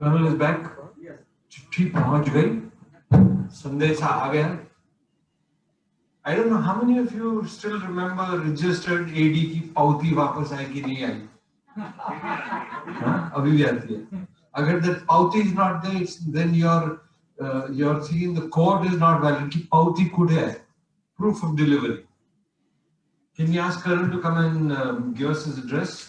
Colonel is back. चिट्ठी पहुंच गई, संदेशा आ गया. I don't know how many of you still remember registered AD की पावती वापस आई कि नहीं आई. अभी भी आती है. अगर that पावती is not there, then your thing in the court is not valid. कि पावती खुद है, proof of delivery. Can you ask Karan to come and give us his address?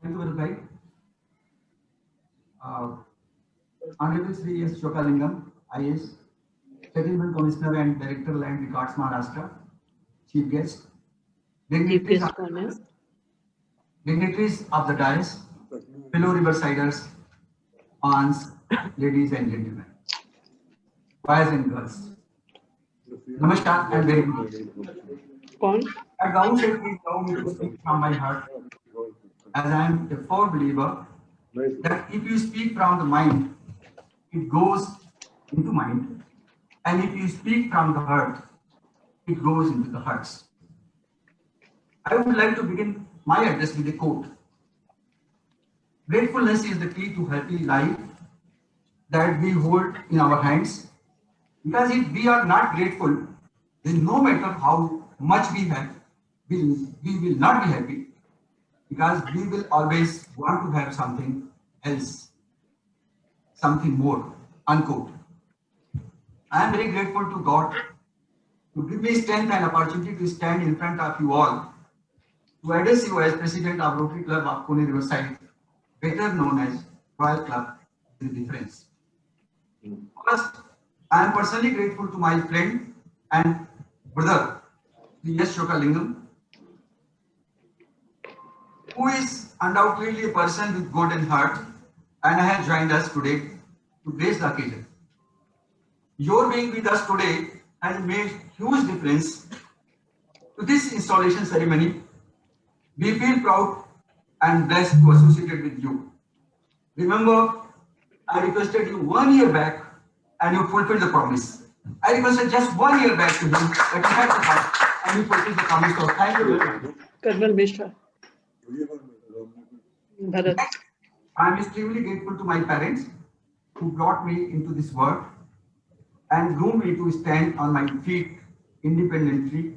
Thank you, Bhai. Honorable Shri S Chokalingam, IS, Settlement Commissioner and Director Land Records, Maharashtra, Chief Guest, dignitaries of the dais, fellow Riversiders, aunts, ladies and gentlemen, boys and girls. Namaskar and very good. At the outset, please allow me to speak from my heart, as I am a firm believer that if you speak from the mind, it goes into mind, and if you speak from the heart, it goes into the hearts. I would like to begin my address with a quote. Gratefulness is the key to happy life that we hold in our hands, because if we are not grateful, then no matter how much we have, we will not be happy, because we will always want to have something else, something more, unquote. I am very grateful to God to give me strength and opportunity to stand in front of you all to address you as President of Rotary Club of Pune Riverside, better known as Royal Club with Difference. First, I am personally grateful to my friend and brother, Shri S Chokalingam, who is undoubtedly a person with golden heart and has joined us today to grace the occasion. Your being with us today has made huge difference to this installation ceremony. We feel proud and blessed to associate with you. Remember, I requested you 1 year back and you fulfilled the promise. I requested just 1 year back to him that you had the heart and you fulfilled the promise. So thank you very much. Colonel Mishra. I am extremely grateful to my parents who brought me into this world and groomed me to stand on my feet independently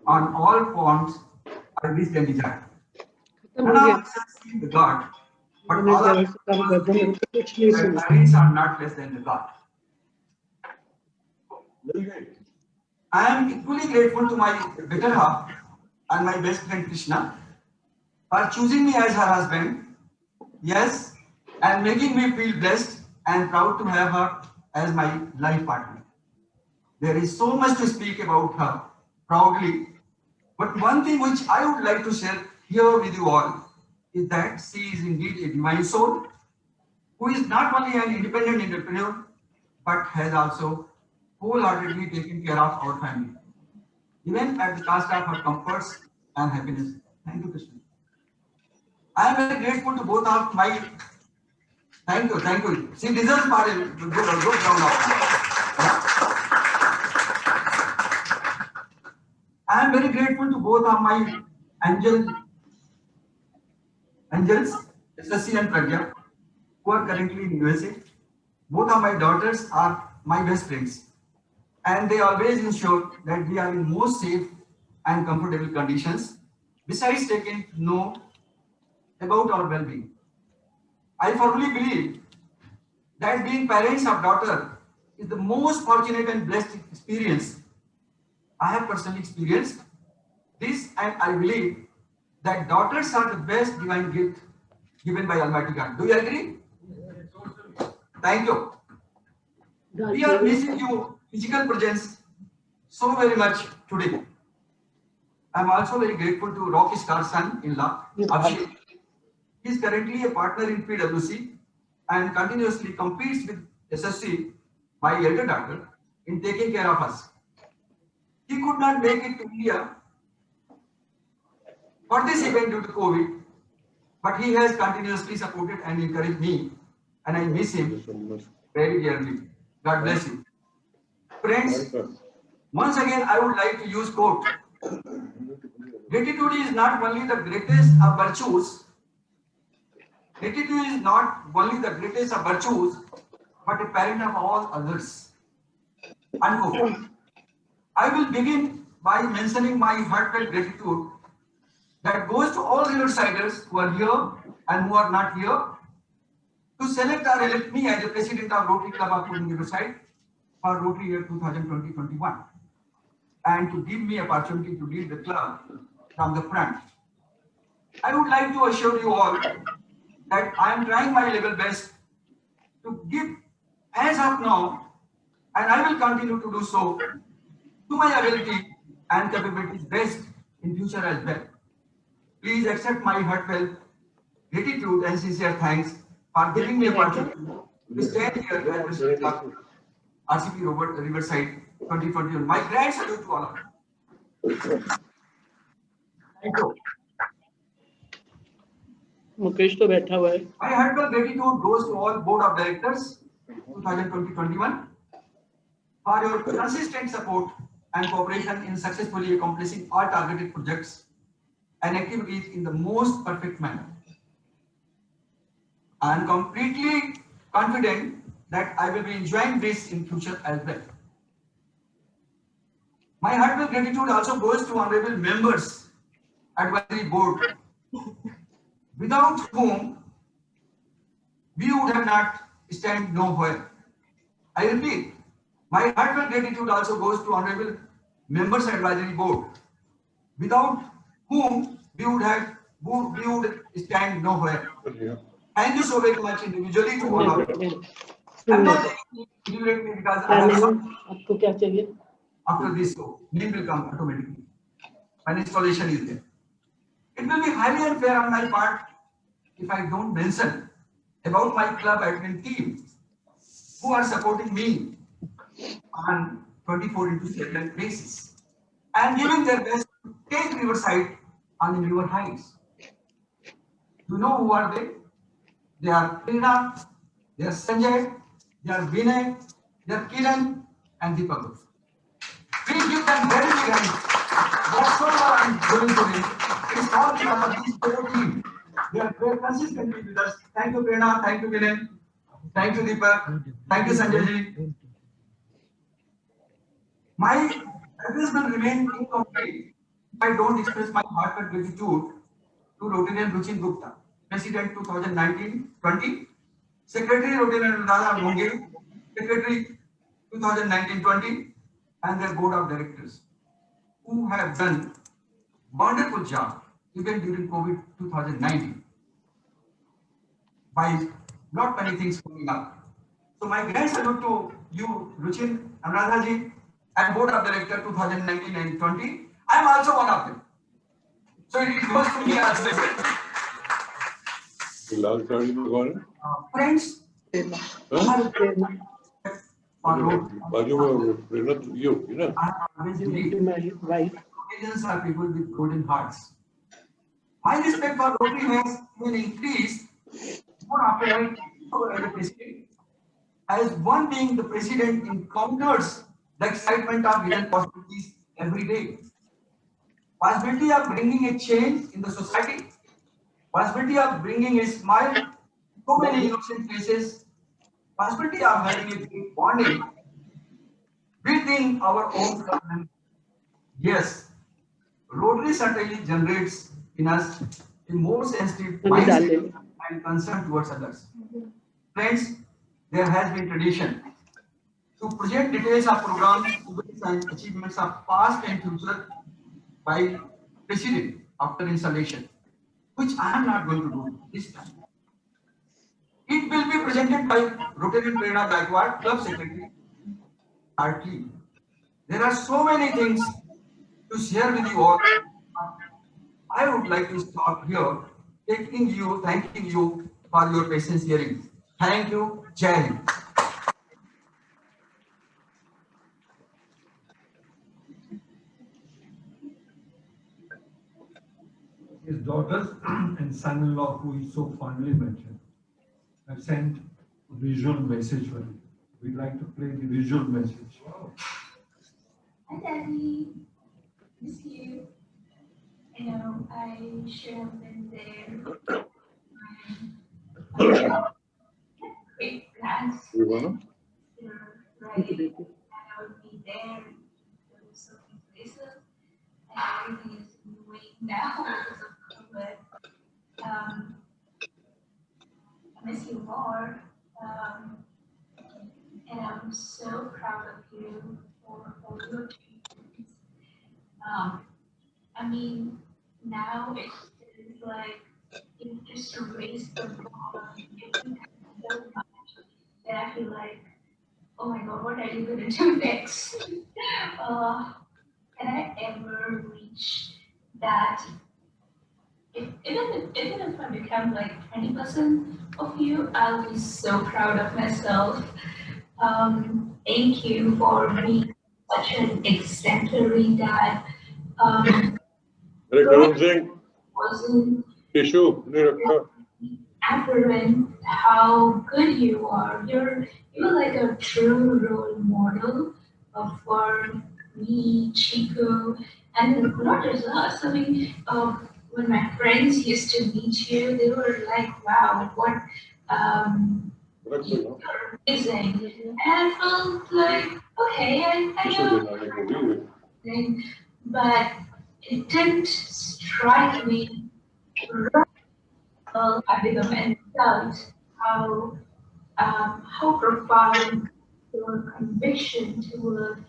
on all forms I wished and desired. None of us have seen the God, but all of us that parents are not less than the God. I am equally grateful to my better half and my best friend Krishna for choosing me as her husband, yes, and making me feel blessed and proud to have her as my life partner. There is so much to speak about her proudly, but one thing which I would like to share here with you all is that she is indeed a divine soul who is not only an independent entrepreneur but has also wholeheartedly taken care of our family, even at the cost of her comforts and happiness. Thank you, Krishna. I am very grateful to both of my. Thank you. She deserves for a good round of applause. I am very grateful to both of my angels, SSC and Pragya, who are currently in USA. Both of my daughters are my best friends, and they always ensure that we are in most safe and comfortable conditions, besides taking to know about our well-being. I firmly believe that being parents of daughter is the most fortunate and blessed experience. I have personally experienced this, and I believe that daughters are the best divine gift given by Almighty God. Do you agree? Thank you. We are missing your physical presence so very much today. I am also very grateful to Rocky Star's son-in-law, Abhishek. He is currently a partner in PwC and continuously competes with SSC, my elder daughter, in taking care of us. He could not make it to India for this event due to COVID, but he has continuously supported and encouraged me, and I miss him. very dearly. God bless you. Friends, once again, I would like to use quote. Gratitude is not only the greatest of virtues. Gratitude is not only the greatest of virtues, but a parent of all others. Unquote. I will begin by mentioning my heartfelt gratitude that goes to all Riversiders who are here and who are not here to select or elect me as the president of Rotary Club of Pune Riverside for Rotary year 2020-21 and to give me opportunity to lead the club from the front. I would like to assure you all that I am trying my level best to give as of now, and I will continue to do so to my ability and capabilities best in future as well. Please accept my heartfelt gratitude and sincere thanks for giving me a opportunity to stand here at President of RCP Riverside 2021. My grand salute to all of you. Thank you. Mukesh तो बैठा हुआ है. My heartfelt gratitude goes to all board of directors 2020-21 for your consistent support and cooperation in successfully accomplishing all targeted projects and activities in the most perfect manner. I am completely confident that I will be enjoying this in future as well. My heartfelt gratitude also goes to honorable members, advisory board, without whom we would have not stand nowhere. I repeat, my heartfelt gratitude also goes to honorable members advisory board, without whom we would stand nowhere. Thank you so very much individually to all of you. I'm not taking individually because I have some. आपको क्या चाहिए? After this, so name will come automatically. An installation is there. It will be highly unfair on my part if I don't mention about my club admin team who are supporting me on 24/7 basis and giving their best to take Riverside on newer heights. You know who are they? They are Prerna, they are Sanjay, they are Vinay, they are Kiran and Deepak. Please give them very big hands. Whatsoever I am doing today, it is all because of these four teams. They are very consistently with us. Thank you, Prerna. Thank you, Vinay. Thank you, Deepak. Thank you, Sanjay ji. My address will remain incomplete if I don't express my heartfelt gratitude to Rotarian Ruchin Gupta, President 2019-20, Secretary Rotarian Radha Monge, Secretary 2019-20, and their board of directors, who have done wonderful job even during COVID 2019 by not many things coming up. So my grand salute to you, Ruchin Anuradha ji, and board of director 2019 and 20. I am also one of them. So it goes to me as well. Friends, occasions are people with golden hearts. My respect for Rotary has been increased more after I took over as the president. As one being the president encounters the excitement of hidden possibilities every day. Possibility of bringing a change in the society, possibility of bringing a smile to so many innocent faces, possibility of having a great bonding within our own government. Yes, Rotary certainly generates in us a more sensitive mindset and concern towards others. Friends, there has been tradition to present details of programs, events and achievements of past and future by President after installation, which I am not going to do this time. It will be presented by Rotary Prerna Gaikwad, Club Secretary, partly. There are so many things to share with you all. I would like to stop here, thanking you for your patience hearing. Thank you, Jai Hind. His daughters and son-in-law, who he so fondly mentioned, have sent a visual message for him. We'd like to play the visual message. Hi, Daddy. Miss you. I know I should have been there. I had great plans. You're right. And I would be there. There were so many places. And everything is moving now because of COVID. I miss you more. And I'm so proud of you for all your achievements. I mean, now it's like you just raised the bar every time so much that I feel like, oh my God, what are you gonna do next? Can I ever reach that? Even if I become like 20% of you, I'll be so proud of myself. Thank you for being such an exemplary dad. Karan Singh, Wasn't tissue, नहीं रखा. apparent how good you are. You're like a true role model for me, Chico, and not just us. I mean, when my friends used to meet you, they were like, "Wow, what you're amazing," and I felt like, okay, I know, everything, but it didn't strike me I become and felt how profound your conviction toward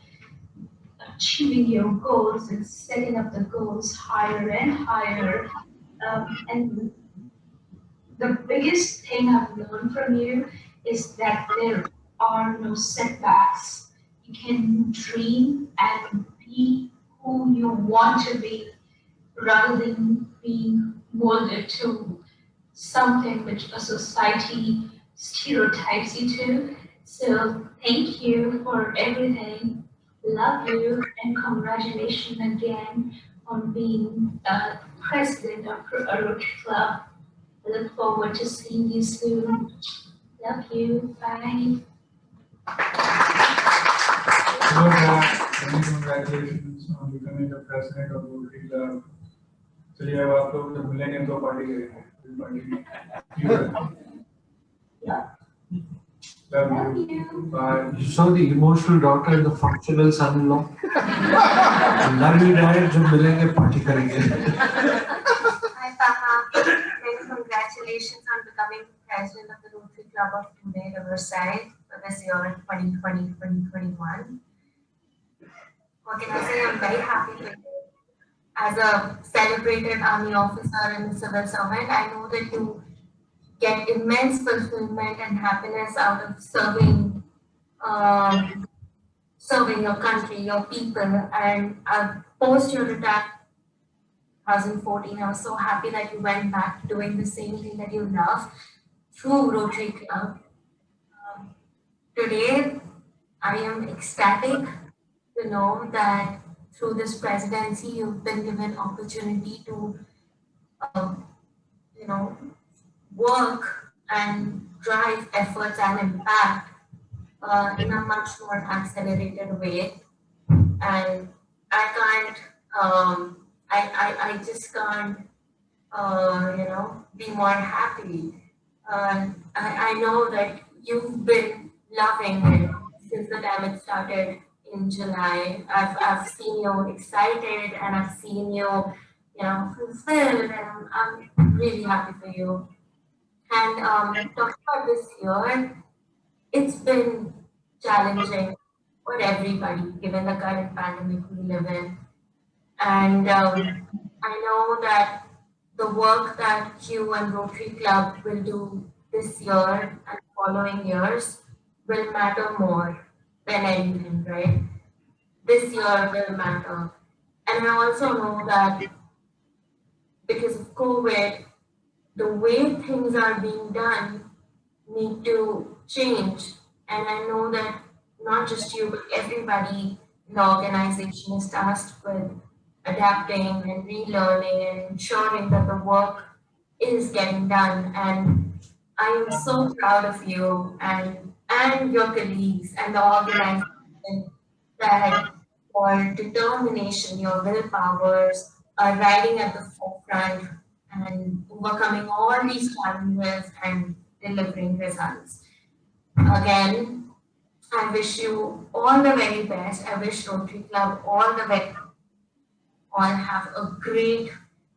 achieving your goals and setting up the goals higher and higher. And the biggest thing I've learned from you is that there are no setbacks. You can dream and be who you want to be rather than being molded to something which a society stereotypes you to. So thank you for everything. Love you and congratulations again on being president of a Rotary Club. I look forward to seeing you soon. Love you. Bye. Hello, Dad. Many congratulations on becoming the president of Rotary Club. चलिए अब आप लोग जब मिलेंगे तो party करेंगे party Love you. Bye. You saw the emotional daughter and the functional son-in-law. Love you, Dad. जब मिलेंगे पार्टी करेंगे. Hi, Papa. Many congratulations on becoming president of the Rotary Club of Pune Riverside for this year 2020-2021. What can I say? I'm very happy for you. As a celebrated army officer and civil servant, I know that you get immense fulfillment and happiness out of serving your country, your people. And post your retirement 2014, I was so happy that you went back to doing the same thing that you love through Rotary Club. Today, I am ecstatic to know that through this presidency, you've been given opportunity to, work and drive efforts and impact in a much more accelerated way. And I can't, I just can't, be more happy. I know that you've been loving it since the time it started in July. I've seen you excited and I've seen you, fulfilled, and I'm really happy for you. And talking about this year, it's been challenging for everybody given the current pandemic we live in. And I know that the work that you and Rotary Club will do this year and following years will matter more than anything, right? This year will matter. And I also know that because of COVID, the way things are being done need to change. And I know that not just you, but everybody in the organization is tasked with adapting and relearning and ensuring that the work is getting done. And I am so proud of you, and and your colleagues and the organization that your determination, your willpowers are riding at the forefront and overcoming all these challenges and delivering results. Again, I wish you all the very best. I wish Rotary Club all the best. All have a great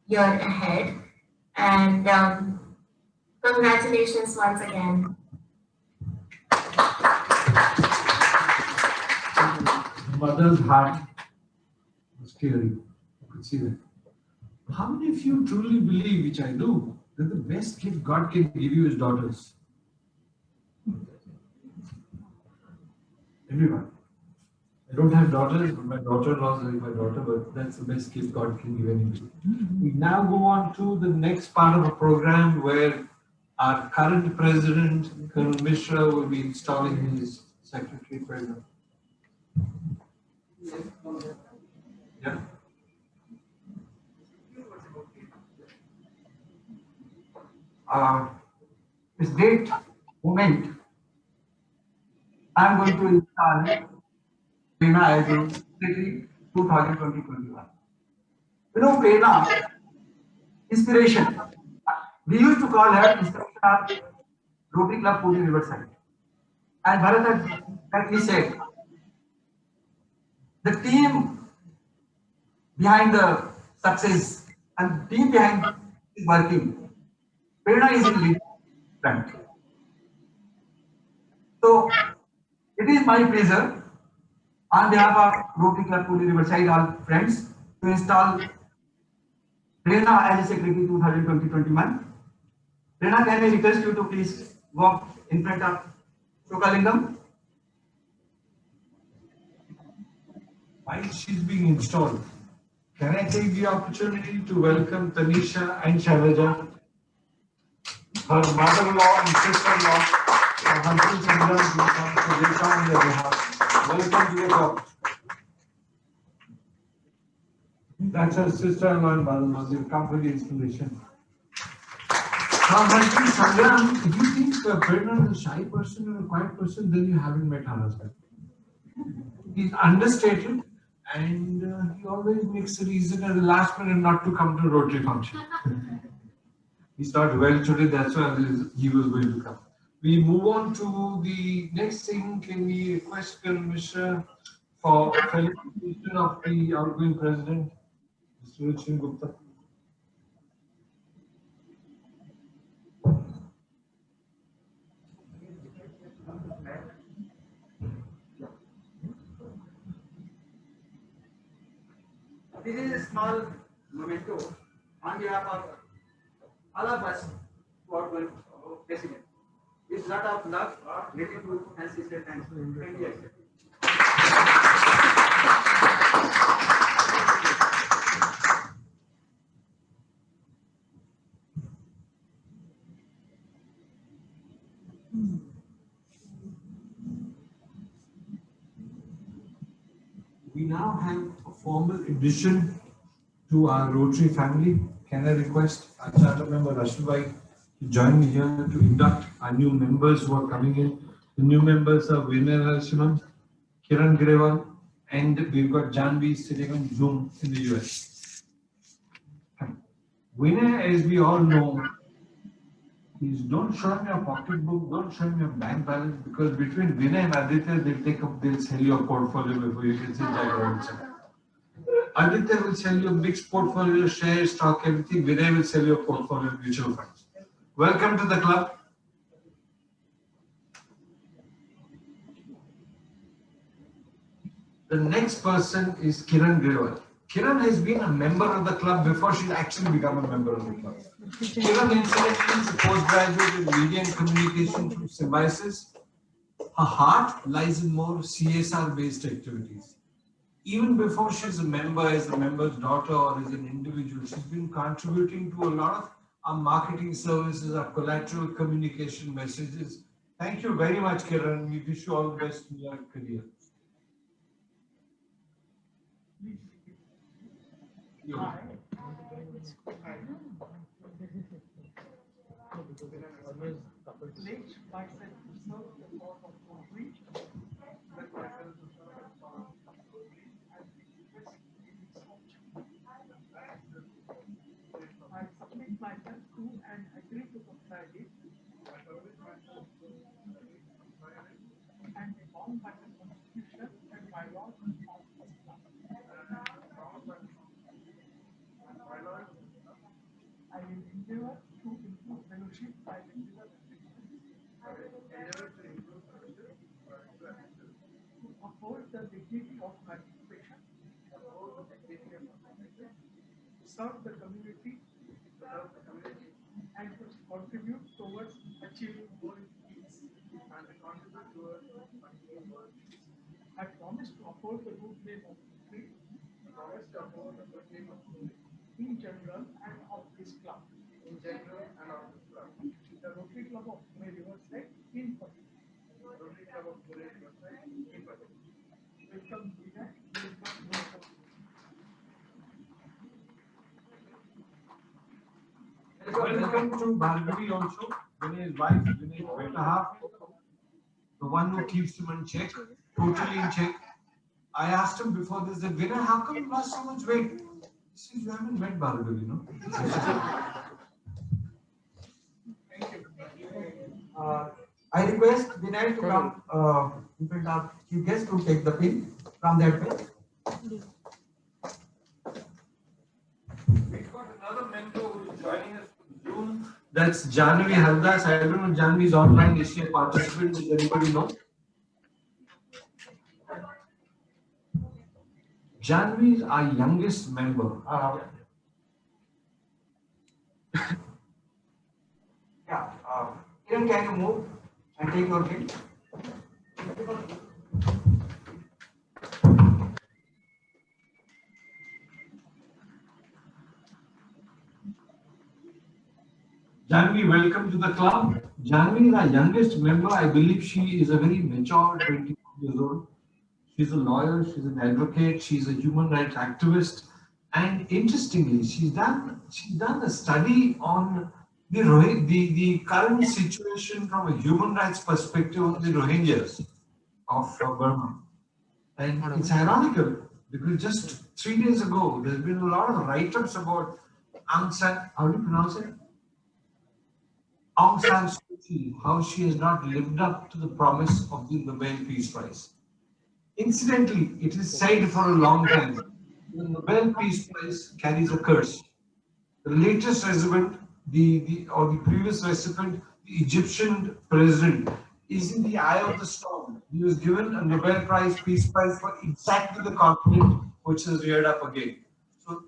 year ahead. And congratulations once again. Mother's heart was tearing. I could see that. How many of you truly believe, which I do, that the best gift God can give you is daughters? Everyone. I don't have daughters, but my daughter-in-law is like my daughter, but that's the best gift God can give anybody. We now go on to the next part of the program where our current president, Col Mishra, will be installing his secretary president. Yeah. This date, moment, I am going to install Prerna as a secretary 2020-21. You know, Prerna, inspiration. We used to call her inspiration of Rotary Club Pune Riverside. And Bharat had correctly said, the team behind the success and team behind is working. Prerna is in lead front. So it is my pleasure on behalf of Rotary Club Pune Riverside, all friends, to install Prerna as a secretary 2020-21. Prerna, can I request you to please walk in front of Chokalingam? While she's being installed, can I take the opportunity to welcome Tanisha and Shailaja, her mother-in-law and sister-in-law, her husband Sangram, who come to they come on their behalf. Welcome to the club. That's her sister-in-law and mother-in-law. They've come for the installation. Her husband Sangram, if you think Prerna is a shy person or a quiet person, then you haven't met her husband. He's understated and he always makes a reason at the last minute not to come to Rotary function. He started well today, that's why he was going to come. We move on to the next thing. Can we request Col Mishra for felicitation of the outgoing president, Mr. Rachin Gupta? This is a small memento on behalf of all of us who are going president. It's lot of love, gratitude, and sincere thanks. Kindly accept. We now have a formal addition to our Rotary family. Can I request our charter member Rashulbhai to join me here to induct our new members who are coming in. The new members are Vinay Narasimhan, Kiran Grewal, and we've got Janvi sitting on Zoom in the US. Vinay, as we all know, is don't show him your pocketbook, don't show him your bank balance, because between Vinay and Aditya, they'll sell your portfolio before you can say Jack. Aditya will sell you a mixed portfolio, share, stock, everything. Vinay will sell your portfolio mutual funds. Welcome to the club. The next person is Kiran Grewal. Kiran has been a member of the club before she's actually become a member of the club. Kiran incidentally is a postgraduate in media and communication from Symbiosis. Her heart lies in more CSR-based activities. Even before she's a member, as a member's daughter or as an individual, she's been contributing to a lot of our marketing services, our collateral communication messages. Thank you very much, Kiran. We wish you all the best in your career. the dignity of my profession, the role of the dignity of my profession, to serve the community, and to contribute towards achieving world peace and contribute towards achieving world peace. I promise to uphold the good name of Rotary, promise to uphold the good name of Rotary in general and of this club. In general and of this club. The Rotary Club of Pune Riverside in particular. Rotary Club of Pune Riverside in particular. Welcome, Vina. Welcome to Bhargavi also. Vinay's wife, Vinay's better half, the one who keeps him in check, totally in check. I asked him before this that Vinay, how come you lost so much weight? He says, you haven't met Bhargavi, no? Thank you. I request Vinay to come in front of chief guest to take the pin from that way. We've got another member who is joining us from Zoom. That's Janvi Hardas. I don't know, Janvi is online. Is she a participant? Does anybody know? Janvi is our youngest member. Kiran, can you move and take your pin? Janvi, welcome to the club. Janvi is our youngest member. I believe she is a very mature 21 years old. She's a lawyer, she's an advocate, she's a human rights activist. And interestingly, she's done a study on the current situation from a human rights perspective of the Rohingyas of Burma. And it's ironical because just 3 days ago, there's been a lot of write-ups about Aung San, how do you pronounce it? Aung San Suu Kyi, how she has not lived up to the promise of the Nobel Peace Prize. Incidentally, it is said for a long time, the Nobel Peace Prize carries a curse. The latest recipient, the previous recipient, the Egyptian president, is in the eye of the storm. He was given a Nobel Prize, Peace Prize for exactly the conflict which has reared up again. So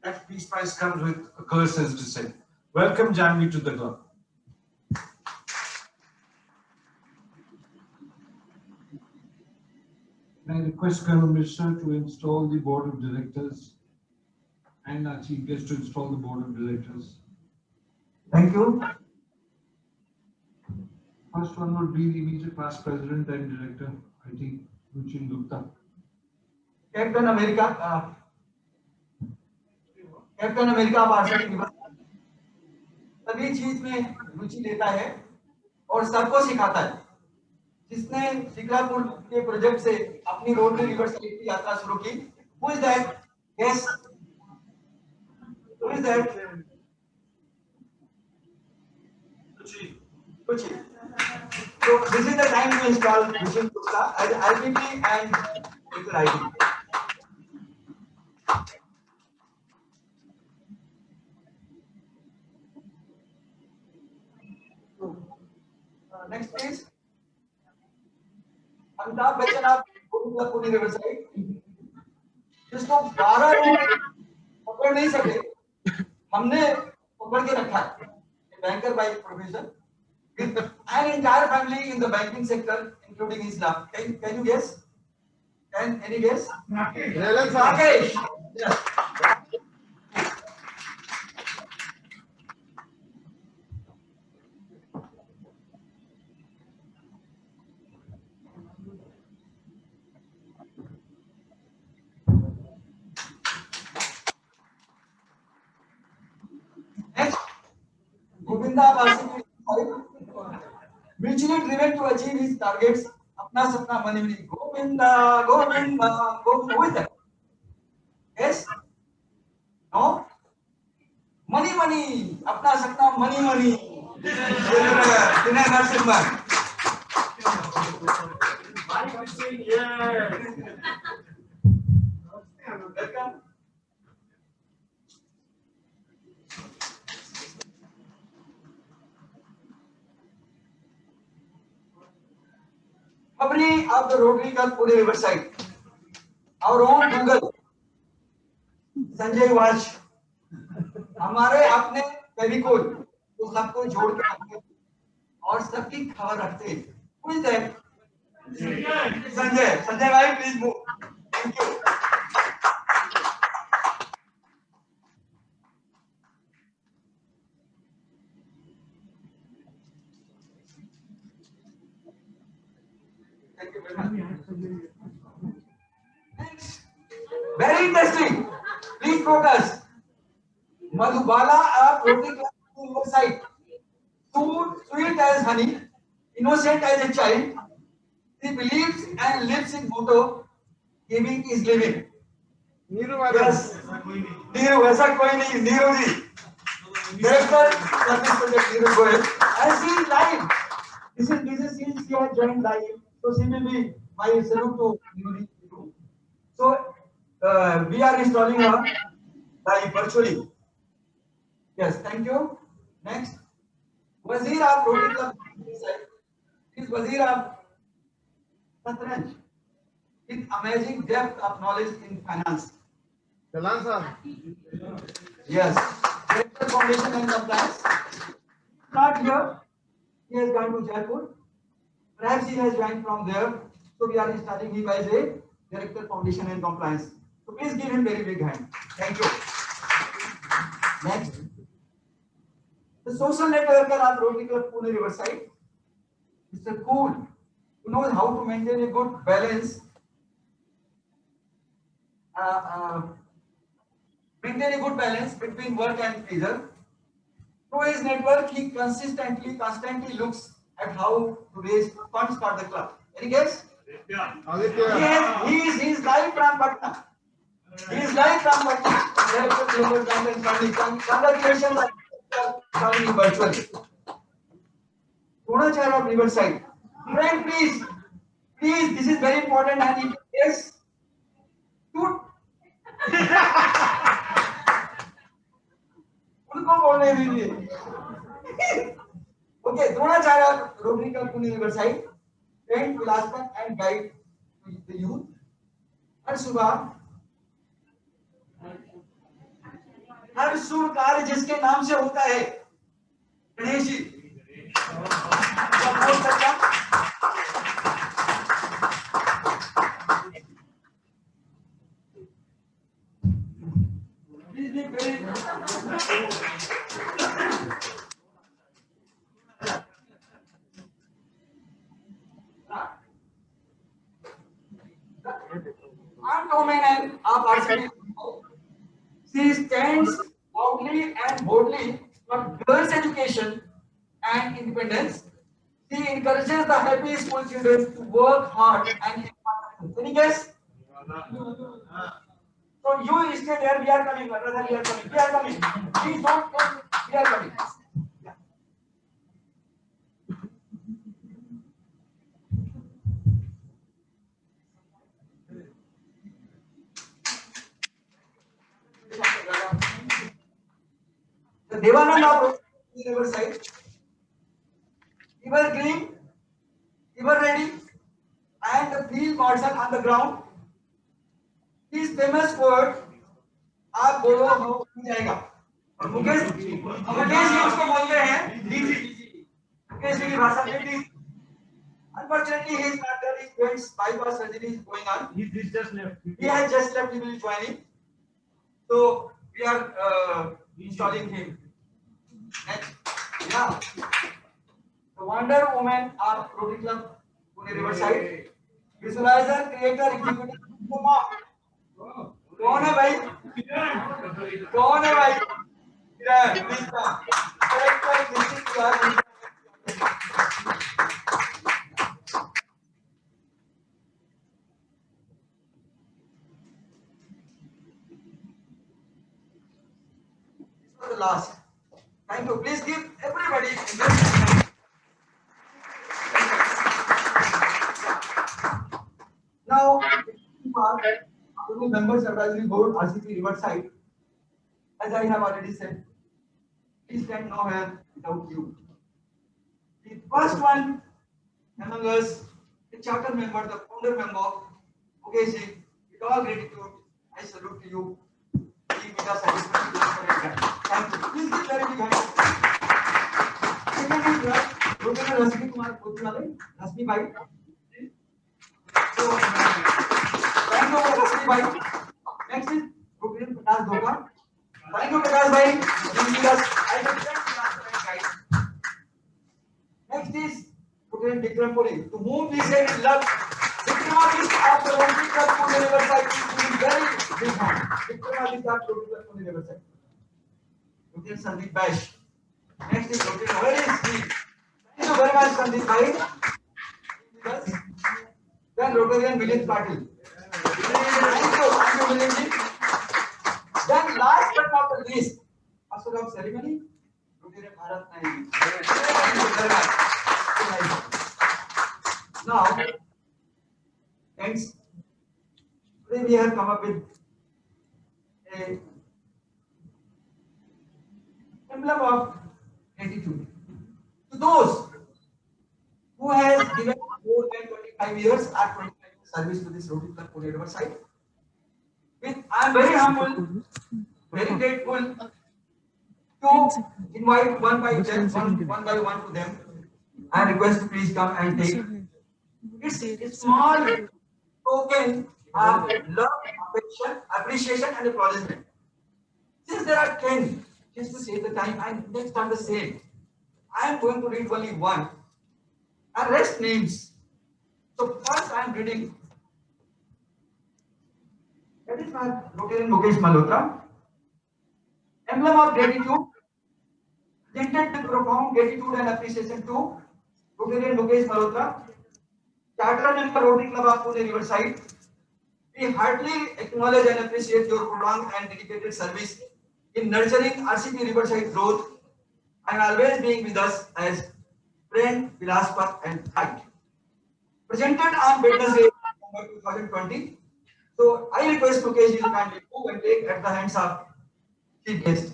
that Peace Prize comes with a curse as descent. Welcome, Janvi, to the club. I request Colonel Mishra to install the board of directors and our chief guest to install the board of directors. Thank you. First one would be the immediate past president and director, IT, Ruchin Gupta. Captain America पार्षद सभी चीज में रुचि लेता है और सबको सिखाता है। जिसने शिक्रापुर के प्रोजेक्ट से अपनी रोटरी रिवरसाइड की यात्रा शुरू की, who is that? Yes. Who is that? Ruchi. So this is the time to install Ruchi Gupta as IPP and Director IT. Next please. Amitabh Bachchan आप पुणे रिवरसाइड, जिसको 12 लोग पकड़ नहीं सके, हमने पकड़ के रखा है। Banker by profession, with an entire family in the banking sector, including his staff. Can you guess? Can any guess? Rakesh. Yes. Next, Govinda Basiki, mutually driven to achieve his targets. अपना सपना money money Govinda Govinda Govinda, who is that? Yes? No? Money money, अपना सपना money money. Dinesh Narasimha. Welcome. अपनी Trustee of the Rotary Club Pune Riverside, our own Google, Sanjay wash, हमारे अपने फेविकोल जो सबको जोड़ के रखते और सबकी खबर रखते हैं. Who is that? संजय भाई, please move. Thank you. Thank you very much. Next, very interesting. Please focus. Madhubala of Rotary Club Riverside. Sweet as honey, innocent as a child. He believes and lives in motto, giving is living. Yes. Neeru, ऐसा कोई नहीं, Neeru ji. Director Service Project Neeru Goel. And she is live. This is since she has joined live. So she will be my salute to Neeru ji. So we are installing her live virtually. Yes, thank you. Next, Wazir of Rotary Club. Is Wazir of Satranj with amazing depth of knowledge in finance. Yes. Director Foundation and Compliance. Not here. He has gone to Jaipur. Perhaps he has joined from there. So we are installing him as a Director Foundation and Compliance. So please give him very big hand. Thank you. Next. The social networker of Rotary Club Pune Riverside. Mr. Cool, who knows how to maintain a good balance. Maintain a good balance between work and leisure. Through his network, he constantly looks at how to raise funds for the club. Any guess? He is live from Patna. He is live from Patna. Congratulations on coming virtually. Pune of Riverside. Friend, please, this is very important. And if yes, shoot. उनको बोलने दीजिए. Okay, Dronacharya Rotary Club Pune Riverside, trained philosopher and guide to the youth. हर शुभ कार्य जिसके नाम से होता है, Ganesh ji. She stands loudly and boldly for girls' education and independence. She encourages the happy school children to work hard and any guess? So you stay there. We are coming, brother. We are coming. We are coming. Please don't come. We are coming. The Devanand of Riverside, ever green, ever ready, and the field marshal on the ground. His famous word, आप बोलो हो जाएगा. और मुकेश जी उसको बोलते हैं DG. Mukesh ji की भाषा में DG. Unfortunately, he is not there. His friend's bypass surgery is going on. He has just left. He will join in. So we are installing him. Next, yeah, the Wonder Woman of Rotary Club Pune Riverside, visualizer, creator, executive. कौन है भाई? कौन है भाई? For the last. Thank you. Please give everybody. Now, members advisory board RCP Riverside, as I have already said, we stand nowhere without you. The first one among us the charter member, the founder member, okay, see, with all gratitude, I salute to you. Being with us at this particular time. Thank you. Please give clarity behind. Second is Rotary Rasmi Kumar Kotiwale, Rasmi Bhai. So, thank you, Rasmi Bhai. Next is Rotary Prakash Doka. Thank you, Prakash Bhai. Being with us. I will present the answer and guide. Next is Rotary Vikram Puri, to whom we say in love. Vikram after Rotary Club Pune Riverside is doing very big hand. Vikram is after Rotary Club Pune Riverside. Rotary Sandeep Bash. Next is Rotary. Where is he? Thank you very much, Sandeep Bhai. Then Rotarian Milind Patil. Thank you, Milindji. Then last but not the least, Master of Ceremony, Rotary Bharat Naik. Thank you very much. Now, friends, today we have come up with a emblem of gratitude to those who has given more than 25 years or 25 years service to this Rotary Club Pune Riverside. I am very humble, very grateful to invite one by one to them. I request to please come and take. It's a small token of love, affection, appreciation, and acknowledgement. Since there are 10, just to save the time, and next time the same, I am going to read only one. And rest names. So first I am reading. That is my Rotarian Mukesh Malhotra. Emblem of gratitude. Presented with profound gratitude and appreciation to Rotarian Mukesh Malhotra, Charter Member Rotary Club of Pune Riverside. We heartily acknowledge and appreciate your prolonged and dedicated service in nurturing RCP Riverside growth and always being with us as friend, philosopher, and guide. Presented on Wednesday, November 2020. So I request Mukesh ji to kindly move and take at the hands of chief guest.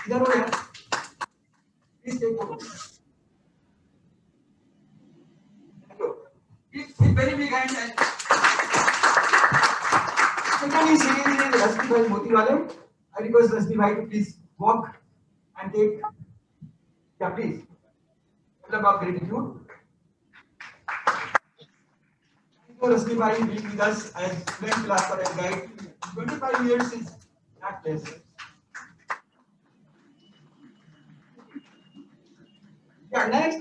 इधर हो यार, please take photo. Thank you. Give very big hand. Second is Rasmi Bhai Motiwale. I request Rasmi Bhai to please walk and take. Yeah, please. Emblem of gratitude. Thank you, Rasmi Bhai, being with us as friend, philosopher, and guide. 25 years is not less. Yeah, next,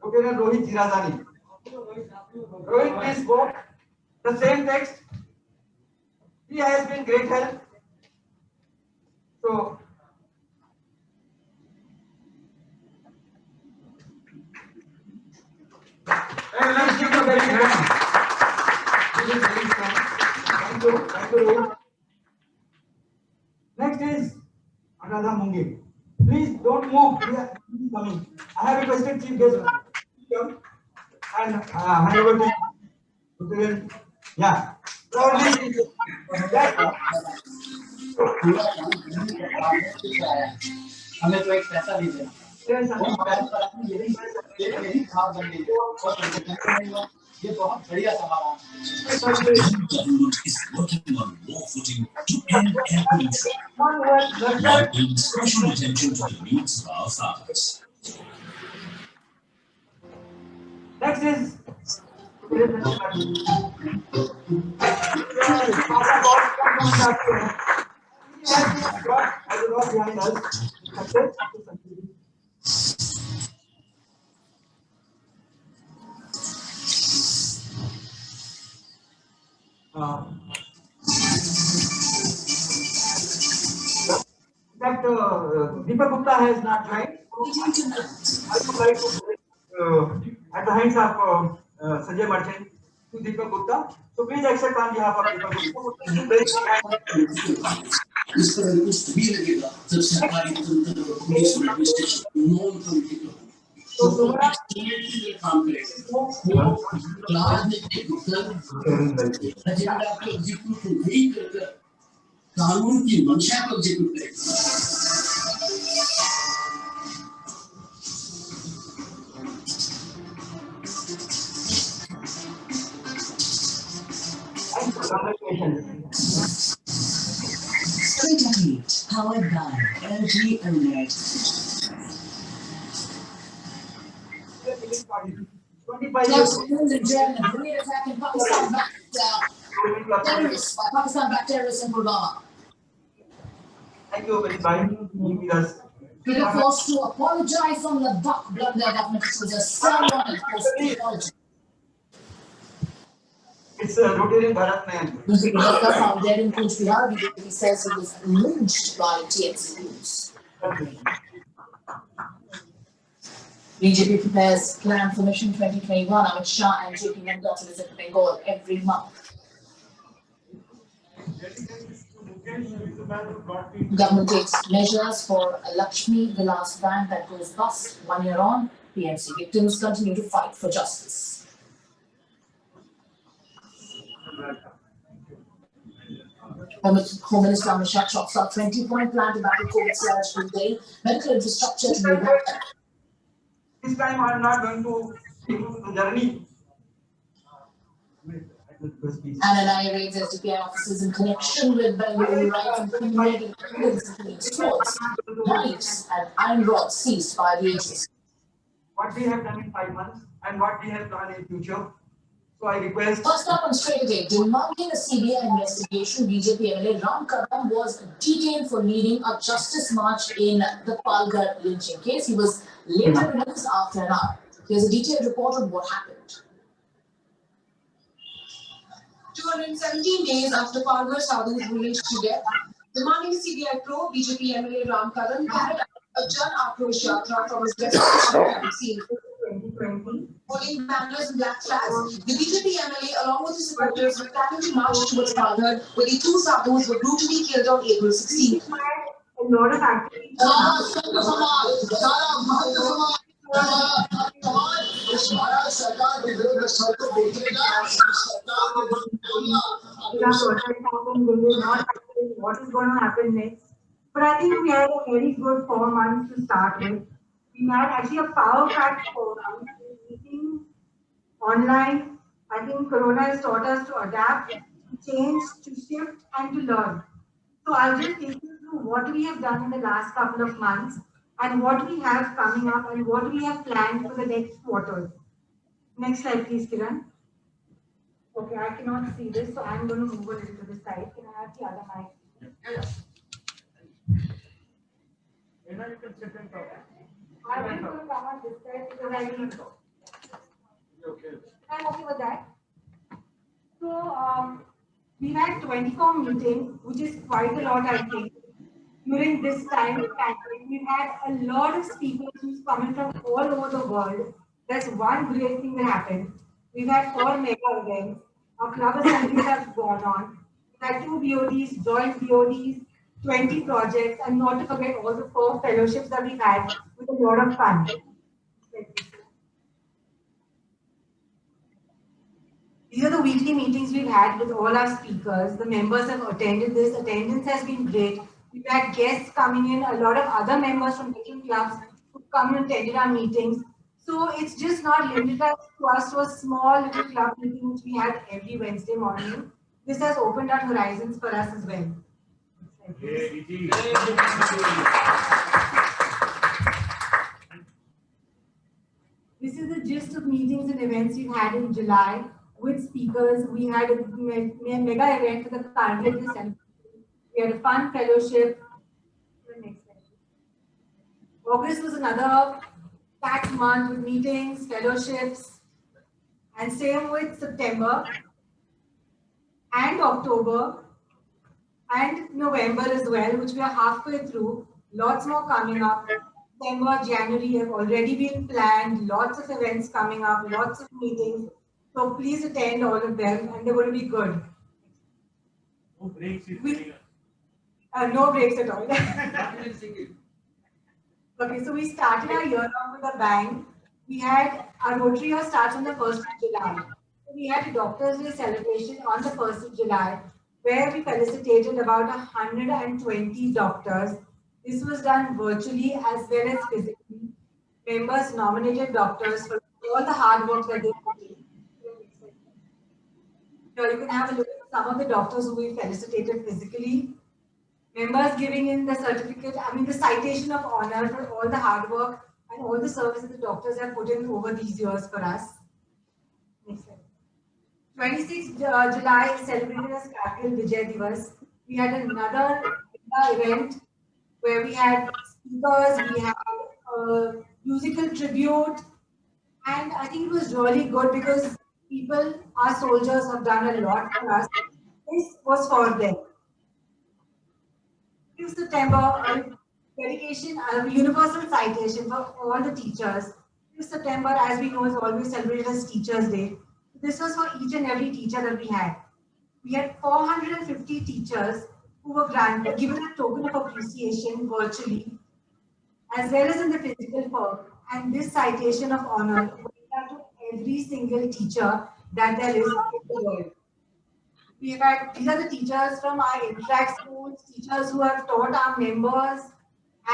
Rotarian Rohit Jirazani. Rohit, please go. The same text. He has been great help. So, let's give a very good hand. Thank you, Rohit. Next is Anuradha Mungi. Please don't move. We are coming. I have requested chief guest to come and hand over to you. Yeah. Proudly. हमें तो एक पैसा नहीं देना ये बहुत बढ़िया समाधान government is working on more footing to end air pollution while paying special attention to the needs of our farmers. Next is behind us. That Deepak Gupta has not joined. I would like to at the hands of Sanjay Merchant to Deepak Gupta. So please accept on behalf of Deepak Gupta. इस पर कुछ भी लगेगा जब सरकारी तंत्र और police और एडमिनिस्ट्रेशन नॉन पॉलिटिकल तो काम करेगा वो क्लास में एक एजेंडा को एग्जीक्यूट नहीं कर कानून की मंशा को एग्जीक्यूट करें। Powered by LG OLED. 25 Yes, ladies and gentlemen, grenade attack in Pakistan backed terrorists by Pakistan-backed terrorists in Pulwama. Thank you very much. Being with us. We are forced to apologize on the Ladakh blunder. Government issues a stern warning post apology. It's a Rotary Bharat man. Music director found dead in Pune Riverside. BJP says he was lynched by TMC News. BJP prepares plan for Mission 2021. Amit Shah and JP Nanda to visit Bengal every month. Government takes measures for a Lakshmi Vilas bank that goes bust 1 year on. PMC victims continue to fight for justice. Home Minister Amit Shah chalks out 20-point plan to battle COVID surge today. Medical infrastructure to be revamped. This time I'm not going to take you to the journey. NNI raids SDPI offices in connection with Bengaluru riots and criminal killings, including swords, knives, and iron rods seized by the agency. What we have done in 5 months and what we have done in future. So I request. First up on straight day, demanding a CBI investigation, BJP MLA Ram Kadam was detained for leading a justice march in the Palghar lynching case. He was later released after an hour. Here's a detailed report on what happened. 217 days after Palghar sadhus were lynched to death, demanding a CBI probe, BJP MLA Ram Kadam carried out a Jan Akrosh Yatra from his destination scene. 2020. Holding banners and black flags, the BJP MLA, along with his supporters, were planning to march towards Palghar, where the two sadhus were brutally killed on April 16th. A lot of activities. What is going to happen next? But I think we had a very good 4 months to start with. We had actually a power-packed 4 months, meeting online. I think Corona has taught us to adapt, to change, to shift, and to learn. So I'll just take you through what we have done in the last couple of months and what we have coming up and what we have planned for the next quarter. Next slide, please, Kiran. Okay, I cannot see this, so I'm going to move a little to the side. Can I have the other mic? Yeah. You can sit and talk. I'm just going to come on this side because I need to. Okay. I'm okay with that. So, we've had 24 meetings, which is quite a lot, I think. During this time, we've had a lot of speakers who's coming from all over the world. That's one great thing that happened. We've had 4 mega events. Our club assemblies have gone on. We've had 2 BODs, joint BODs, 20 projects, and not to forget all the 4 fellowships that we've had with a lot of fun. These are the weekly meetings we've had with all our speakers. The members have attended this. Attendance has been great. We've had guests coming in, a lot of other members from different clubs who come and attended our meetings. So it's just not limited to us to a small little club meeting which we had every Wednesday morning. This has opened our horizons for us as well. This is the gist of meetings and events we've had in July with speakers. We had a mega event for the Carnival celebration. We had a fun fellowship. August was another packed month with meetings, fellowships, and same with September and October and November as well, which we are halfway through. Lots more coming up. December, January have already been planned. Lots of events coming up, lots of meetings. So please attend all of them, and they're going to be good. No breaks. No breaks at all. Okay, so we started our year off with a bang. We had our Rotary year starts on the 1st of July. So we had a Doctors' Day celebration on the 1st of July. where we felicitated about 120 doctors. This was done virtually as well as physically. Members nominated doctors for all the hard work that they put in. Here you can have a look at some of the doctors who we felicitated physically. Members giving in the certificate, the citation of honor for all the hard work and all the service that the doctors have put in over these years for us. Next slide. 26th July celebrated as Kargil Vijay Divas. We had another event where we had speakers, we had musical tribute, and I think it was really good because people, our soldiers, have done a lot for us. This was for them. 5th September, a dedication, a universal citation for all the teachers. 5th September, as we know, is always celebrated as Teachers' Day. This was for each and every teacher that we had. We had 450 teachers who were given a token of appreciation virtually, as well as in the physical form. And this citation of honor went out to every single teacher that there is in the world. We've had, these are the teachers from our interact schools, teachers who have taught our members,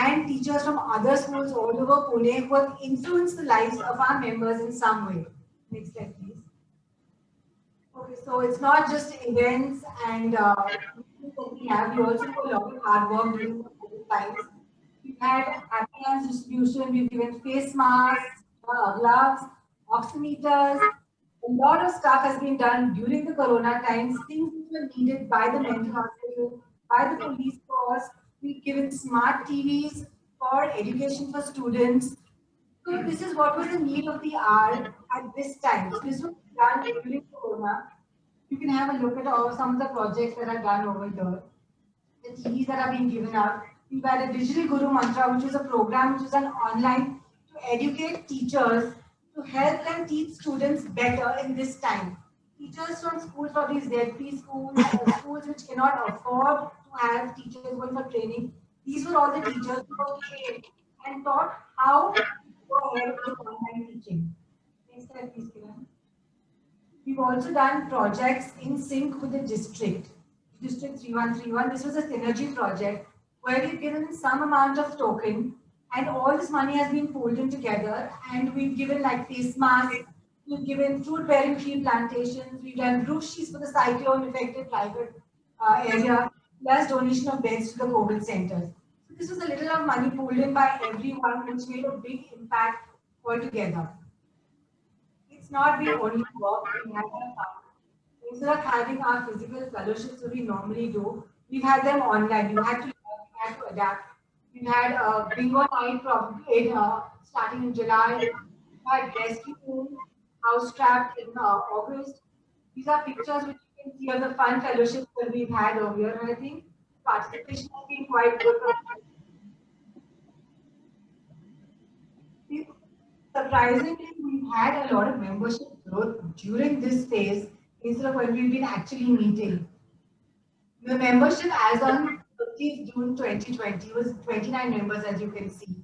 and teachers from other schools all over Pune who have influenced the lives of our members in some way. Next slide, please. Okay, so it's not just events and that we have. We also do a lot of hard work during the COVID times. We've had happy hands distribution. We've given face masks, gloves, oximeters. A lot of stuff has been done during the Corona times. Things which were needed by the mental hospital, by the police force. We've given smart TVs for education for students. So this is what was the need of the hour at this time. So this was done during Corona. You can have a look at all some of the projects that are done over here. The TVs that are being given out. We've had a Digital Guru Mantra, which is a program which is an online to educate teachers to help them teach students better in this time. Teachers from schools, for these ZP schools, schools which cannot afford to have teachers going for training, these were all the teachers who were trained and taught how to go ahead with online teaching. Next slide, please, Kiran. We've also done projects in sync with the district. District 3131, this was a synergy project where we've given some amount of token and all this money has been pulled in together and we've given like face masks, we've given fruit bearing tree plantations, we've done roof sheets for the cyclone affected private area, plus donation of beds to the COVID centers. So this was a little of money pulled in by everyone which made a big impact altogether. It's not been only work, we had instead of having our physical fellowships that we normally do, we've had them online. You had to learn, you had to adapt. We had bingo night probably starting in July. We had rescue room, house trapped in August. These are pictures which you can see of the fun fellowships that we've had over here. And I think participation has been quite good. Surprisingly, we've had a lot of membership growth during this phase instead of when we've been actually meeting. The membership as on 30th June 2020 was 29 members, as you can see.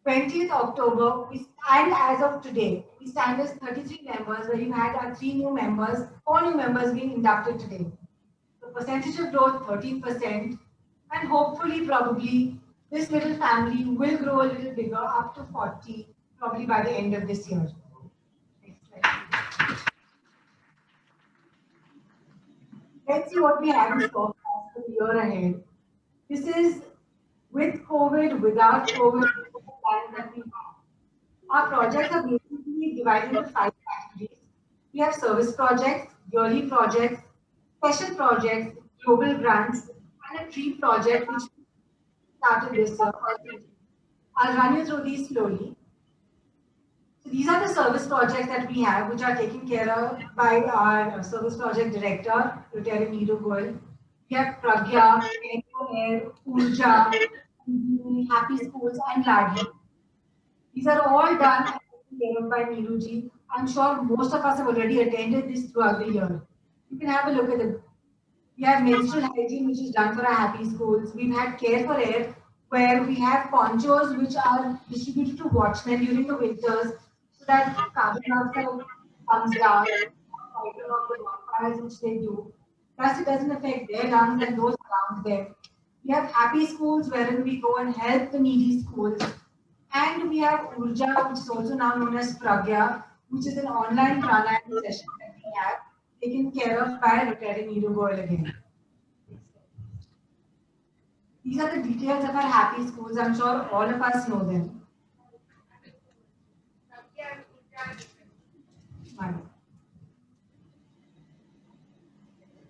20th October, and as of today, we stand as 33 members, where we've had our 4 new members being inducted today. The percentage of growth, 13%, and hopefully, probably, this little family will grow a little bigger, up to 40, probably by the end of this year. Next slide. Let's see what we have in store for the year ahead. This is with COVID, without COVID, the plan that we have. Our projects are basically divided into 5 categories. We have service projects, yearly projects, special projects, global grants, and a tree project which started this year. I'll run you through these slowly. So these are the service projects that we have, which are taken care of by our service project director, Rotary Neeru Goel. We have Pragya, Air, Urja, Happy Schools, and Ladli. These are all done and taken care of by Neeruji. I'm sure most of us have already attended this throughout the year. You can have a look at it. We have menstrual hygiene, which is done for our Happy Schools. We've had Care for Air, where we have ponchos which are distributed to watchmen during the winters so that carbon dioxide comes down, of the bonfires which they do. Plus, it doesn't affect their lungs and those around them. We have happy schools wherein we go and help the needy schools. And we have Urja, which is also now known as Pragya, which is an online pranayama session that we have taken care of by Rotary Neeru Goyal again. These are the details of our happy schools. I'm sure all of us know them.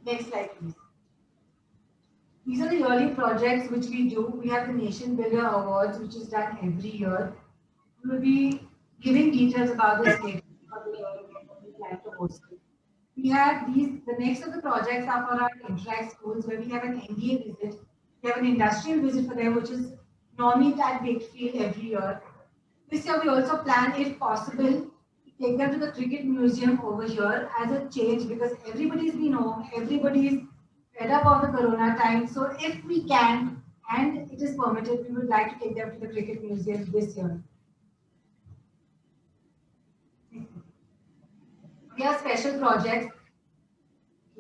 Next slide, please. These are the yearly projects which we do. We have the Nation Builder Awards, which is done every year. We will be giving details about this later for the year when we plan to host it. We have the next of the projects are for our interact schools where we have an NDA visit. We have an industrial visit for them, which is normally at Wakefield every year. This year we also plan, if possible, to take them to the cricket museum over here as a change because everybody's been home, everybody's fed up of the corona time. So if we can, and it is permitted, we would like to take them to the cricket museum this year. We have special projects.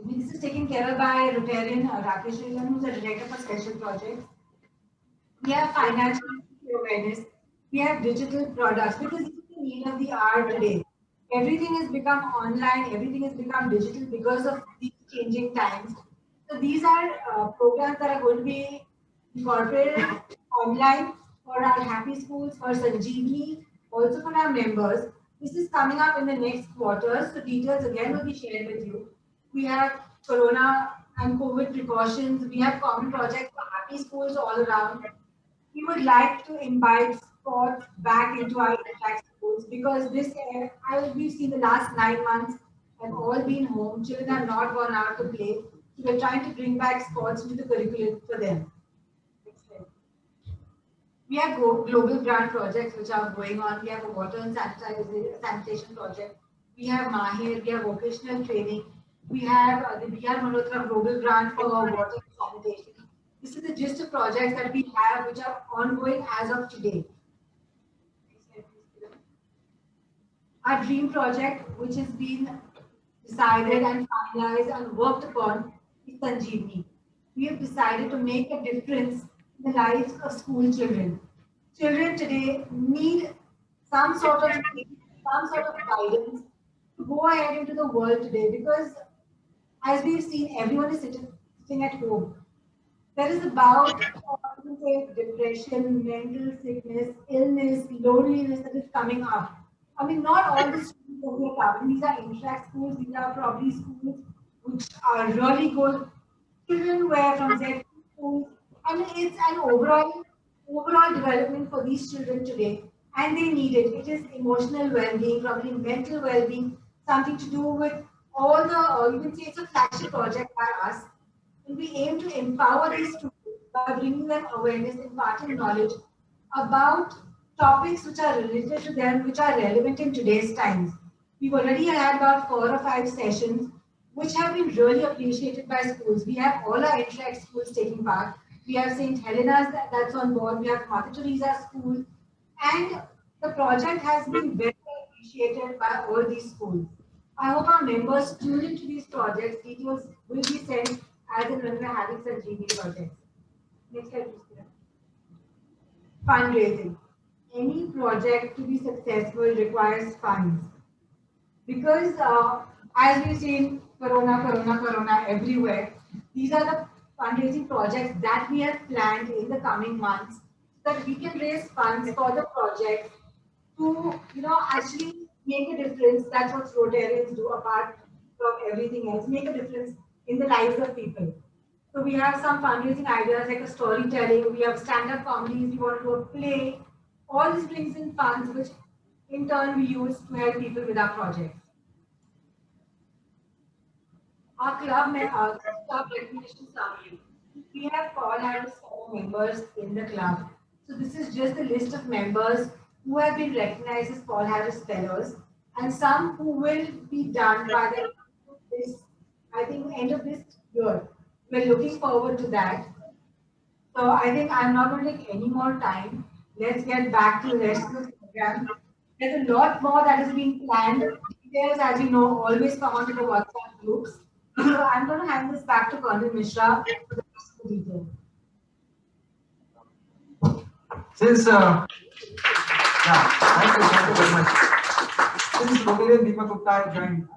This is taken care of by Rotarian Rakesh Rilan, who is the director for special projects. We have financial awareness. We have digital products because this is the need of the hour today. Everything has become online, everything has become digital because of these changing times. So these are programs that are going to be incorporated online for our happy schools, for Sanjeevni, also for our members. This is coming up in the next quarter, so details again will be shared with you. We have Corona and COVID precautions. We have common projects for happy schools all around. We would like to invite sports back into our interact schools because we've seen the last 9 months have all been home. Children have not gone out to play. So we're trying to bring back sports into the curriculum for them. We have global grant projects which are going on. We have a water and sanitation project. We have Mahir, we have vocational training. We have the BR Malhotra global grant for water and sanitation. This is the gist of projects that we have which are ongoing as of today. Our dream project, which has been decided and finalized and worked upon, is Sanjeevni. We have decided to make a difference in the lives of school children. Children today need some sort of guidance to go ahead into the world today because, as we've seen, everyone is sitting at home. There is about depression, mental sickness, illness, loneliness that is coming up. I mean, not all the schools that we are covering. These are interact schools. These are probably schools which are really good. Children were from Z schools. I mean, it's an overall development for these children today, and they need it. It is emotional well-being, probably mental well-being, something to do with all the. You can say it's a flagship project by us. And we aim to empower these students by bringing them awareness, imparting knowledge about topics which are related to them, which are relevant in today's times. We've already had about 4 or 5 sessions, which have been really appreciated by schools. We have all our interact schools taking part. We have St. Helena's that's on board. We have Mother Teresa School. And the project has been very appreciated by all these schools. I hope our members tune into these projects. Details will be sent as and when we're having Sanjeevni projects. Next slide, please. Fundraising. Any project to be successful requires funds. Because as we've seen, corona everywhere, these are the fundraising projects that we have planned in the coming months so that we can raise funds for the project to, actually make a difference. That's what Rotarians do apart from everything else, make a difference in the lives of people. So we have some fundraising ideas like a storytelling, we have stand-up comedies, we want to do a play. All this brings in funds which in turn we use to help people with our projects. Our club recognition summary. We have Paul Harris members in the club. So this is just the list of members who have been recognized as Paul Harris Fellows and some who will be done by the end of this year. We're looking forward to that. So I think I'm not going to take any more time. Let's get back to the rest of the program. There's a lot more that has been planned. Details, as you know, always come onto the WhatsApp groups. I'm going to hand this back to Colonel Mishra for the rest of the detail. Since, thank you very much. Since Rotary Deepak Gupta joined,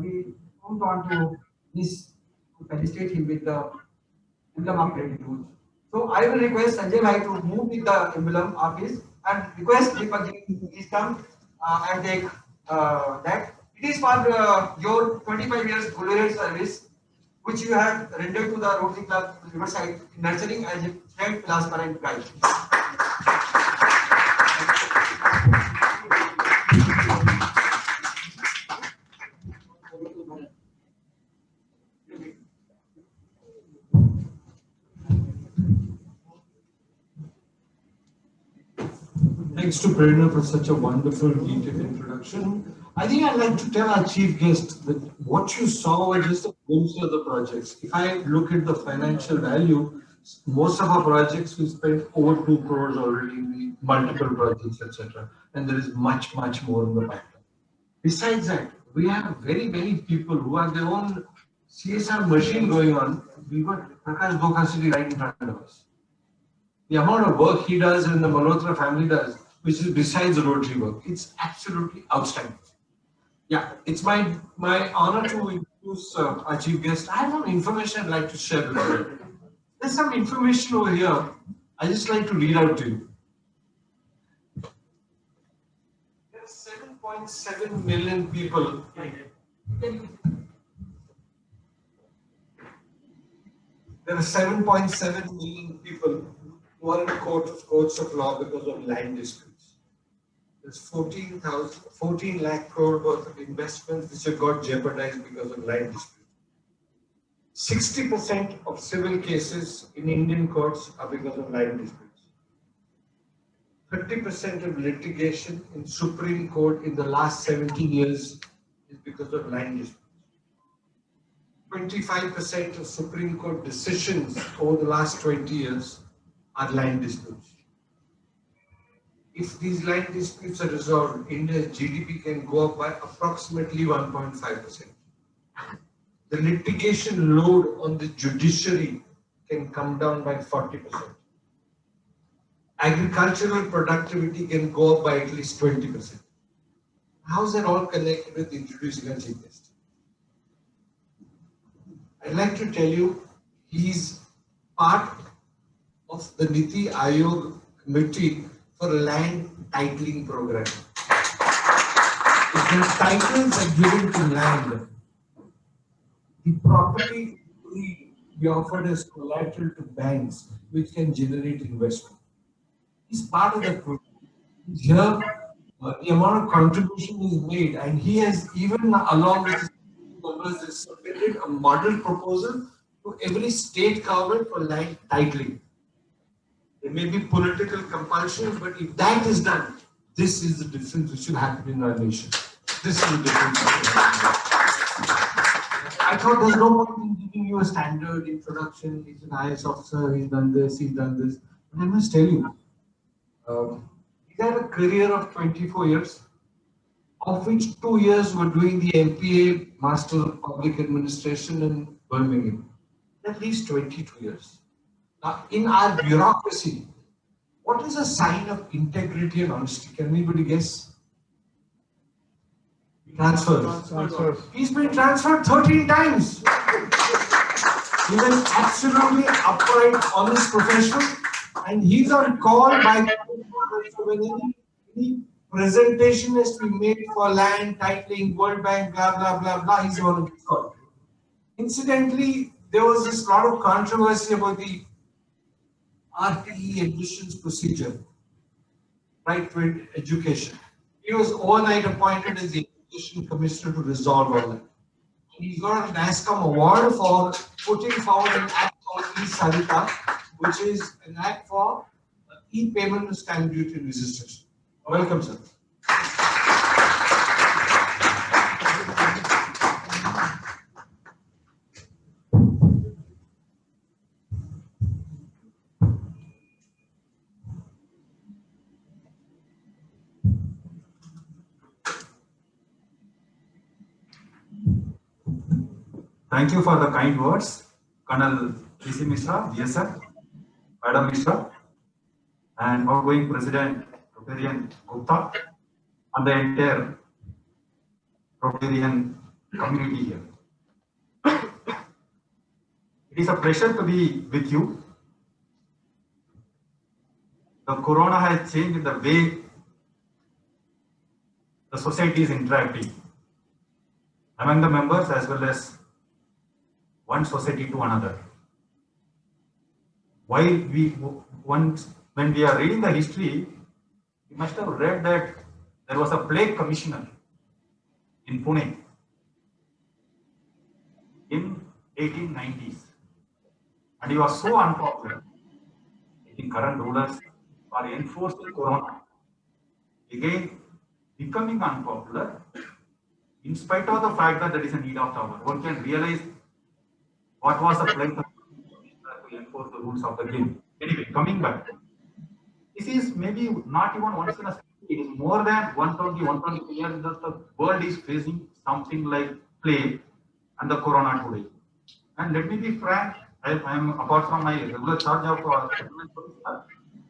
we don't want to felicitate him with the emblem of gratitude. So I will request Sanjay Bhai to move with the emblem of his and request Deepak ji please come and take that. It is for your 25 years glorious service which you have rendered to the Rotary Club Riverside in nurturing as a friend, philosopher and guide. Thanks to Prerna for such a wonderful, detailed introduction. I think I'd like to tell our chief guest that what you saw was just a glimpse of the projects. If I look at the financial value, most of our projects we spent over 2 crores already in the multiple projects, etc. And there is much, much more in the pipeline. Besides that, we have very many people who have their own CSR machine going on. We've got Prakash Gokhale right in front of us. The amount of work he does and the Malhotra family does, which is besides Rotary work, it's absolutely outstanding. Yeah, it's my honor to introduce our chief guest. I have some information I'd like to share with you. There's some information over here. I just like to read out to you. There are 7.7 million people. There are 7.7 million people who are in courts of law because of land disputes. There's 14 lakh crore worth of investments which have got jeopardized because of land disputes. 60% of civil cases in Indian courts are because of land disputes. 30% of litigation in Supreme Court in the last 17 years is because of land disputes. 25% of Supreme Court decisions over the last 20 years are land disputes. If these land disputes are resolved, India's GDP can go up by approximately 1.5%. The litigation load on the judiciary can come down by 40%. Agricultural productivity can go up by at least 20%. How is that all connected with introducing a chief guest? I'd like to tell you, he's part of the Niti Aayog committee for a land titling program. If the titles are given to land, the property will be offered as collateral to banks, which can generate investment. He's part of that program. Here, the amount of contribution is made, and he has even along with his members submitted a model proposal to every state government for land titling. There may be political compulsion, but if that is done, this is the difference which will happen in our nation. This is the difference. I thought there's no point in giving you a standard introduction. He's an IS officer, he's done this, he's done this. But I must tell you, he had a career of 24 years, of which 2 years were doing the MPA, Master of Public Administration in Birmingham. At least 22 years. Now, in our bureaucracy, what is a sign of integrity and honesty? Can anybody guess? Transfers. He's been transferred 13 times. He's an absolutely upright, honest professional, and he's on call by when any presentation is to be made for land, titling, World Bank, blah, blah, blah, blah, he's the one who's called. Incidentally, there was this lot of controversy about the RTE admissions procedure, right to education. He was overnight appointed as the Education Commissioner to resolve all that. He got an NASCOM award for putting forward an act called E-Sarita, which is an act for e-payment of stamp duty registration. Welcome, sir. Thank you for the kind words, Colonel K C Mishra, DSF, Madam Mishra, and outgoing President Rotarian Gupta, and the entire Rotarian community here. It is a pleasure to be with you. The corona has changed the way the society is interacting among the members as well as one society to another. While when we are reading the history, you must have read that there was a plague commissioner in Pune in 1890s, and he was so unpopular. I think current rulers are enforcing corona, again becoming unpopular, in spite of the fact that there is a need of hour. One can realize what was the plague commissioner to enforce the rules of the game. Anyway, coming back, this is maybe not even once in a century. It is more than 120 years that the world is facing something like plague and the corona today. And let me be frank, I am, apart from my regular charge of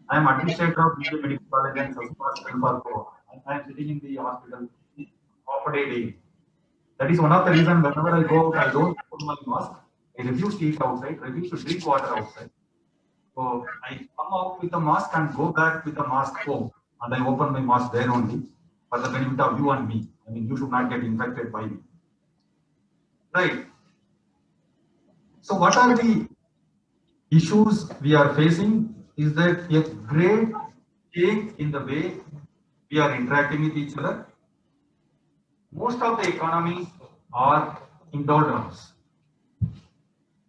I am administrator of BJ Medical College and Hospital for corona. I am sitting in the hospital half a day daily. That is one of the reasons whenever I go out, I don't put my mask. I refuse to eat outside, I refuse to drink water outside. So I come out with a mask and go back with a mask home, and I open my mask there only for the benefit of you and me. I mean, you should not get infected by me. Right. So what are the issues we are facing is that a great change in the way we are interacting with each other. Most of the economies are in doldrums.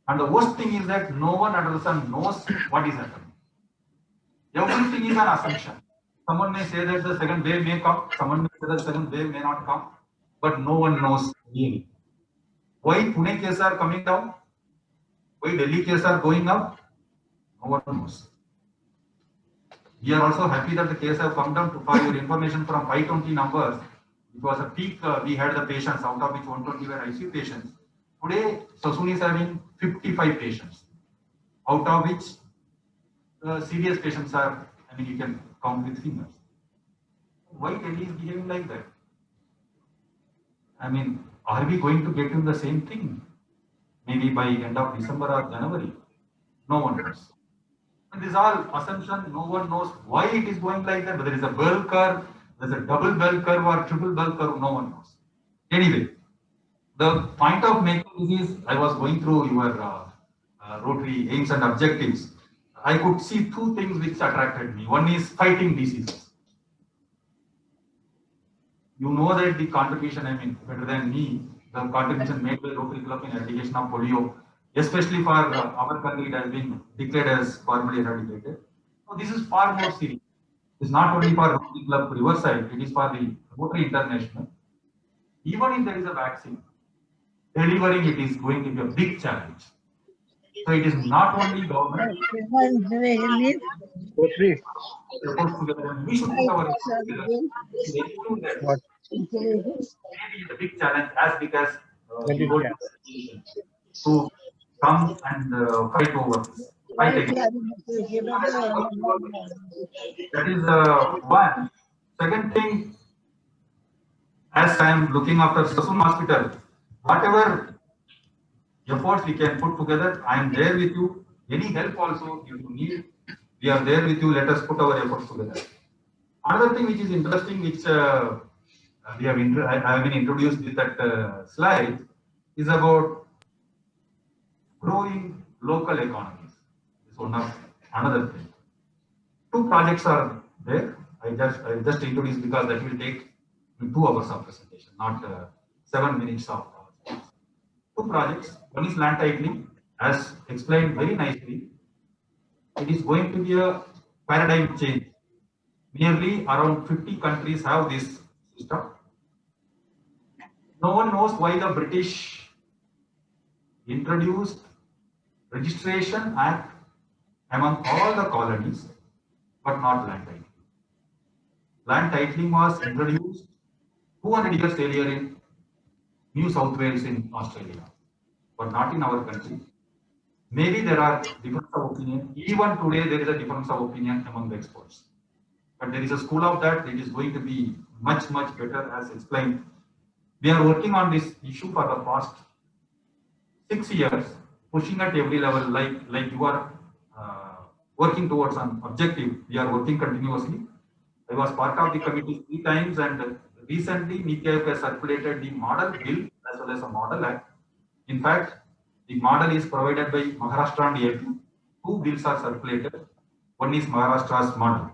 And the worst thing is that no one under the sun knows what is happening. Everything is an assumption. Someone may say that the second wave may come, someone may say that the second wave may not come, but no one knows really. Why Pune cases are coming down? Why Delhi cases are going up? No one knows. We are also happy that the cases have come down. For your information, from 520 numbers, it was a peak. We had the patients, out of which 120 were ICU patients. Today, Sassoon is having 55 patients, out of which serious patients are, I mean, you can count with fingers. Why Delhi is behaving like that? I mean, are we going to get in the same thing? Maybe by end of December or January? No one knows. And this is all assumption. No one knows why it is going like that. Whether there is a bell curve, there's a double bell curve or triple bell curve, no one knows. Anyway, the point of making this is, I was going through your Rotary aims and objectives. I could see two things which attracted me. One is fighting diseases. You know that the contribution, I mean, better than me, the contribution made by Rotary Club in eradication of polio, especially for our country, it has been declared as formally eradicated. So this is far more serious. It's not only for Rotary Club Riverside, it is for the Rotary International. Even if there is a vaccine, delivering it is going to be a big challenge. So it is not only government. We should put our together. Maybe it's a big challenge, as big as to come and fight over this. Fight against. That is one. Second thing, as I am looking after Sassoon Hospital, whatever efforts we can put together, I am there with you. Any help also, if you need, we are there with you. Let us put our efforts together. Another thing which is interesting, which I have been introduced with that slide, is about growing local economies. It's one of another thing. Two projects are there. I just introduced because that will take 2 hours of presentation, not 7 minutes of. Two projects. One is land titling, as explained very nicely. It is going to be a paradigm change. Nearly around 50 countries have this system. No one knows why the British introduced Registration Act among all the colonies, but not land titling. Land titling was introduced 200 years earlier in New South Wales in Australia. but not in our country. Maybe there are difference of opinion. Even today, there is a difference of opinion among the experts. But there is a school of that. It is going to be much, much better as explained. We are working on this issue for the past 6 years, pushing at every level, like you are working towards an objective. We are working continuously. I was part of the committee 3 times, and recently Niti Aayog has circulated the model bill as well as a model act. In fact, the model is provided by Maharashtra and AP. 2 bills are circulated. One is Maharashtra's model.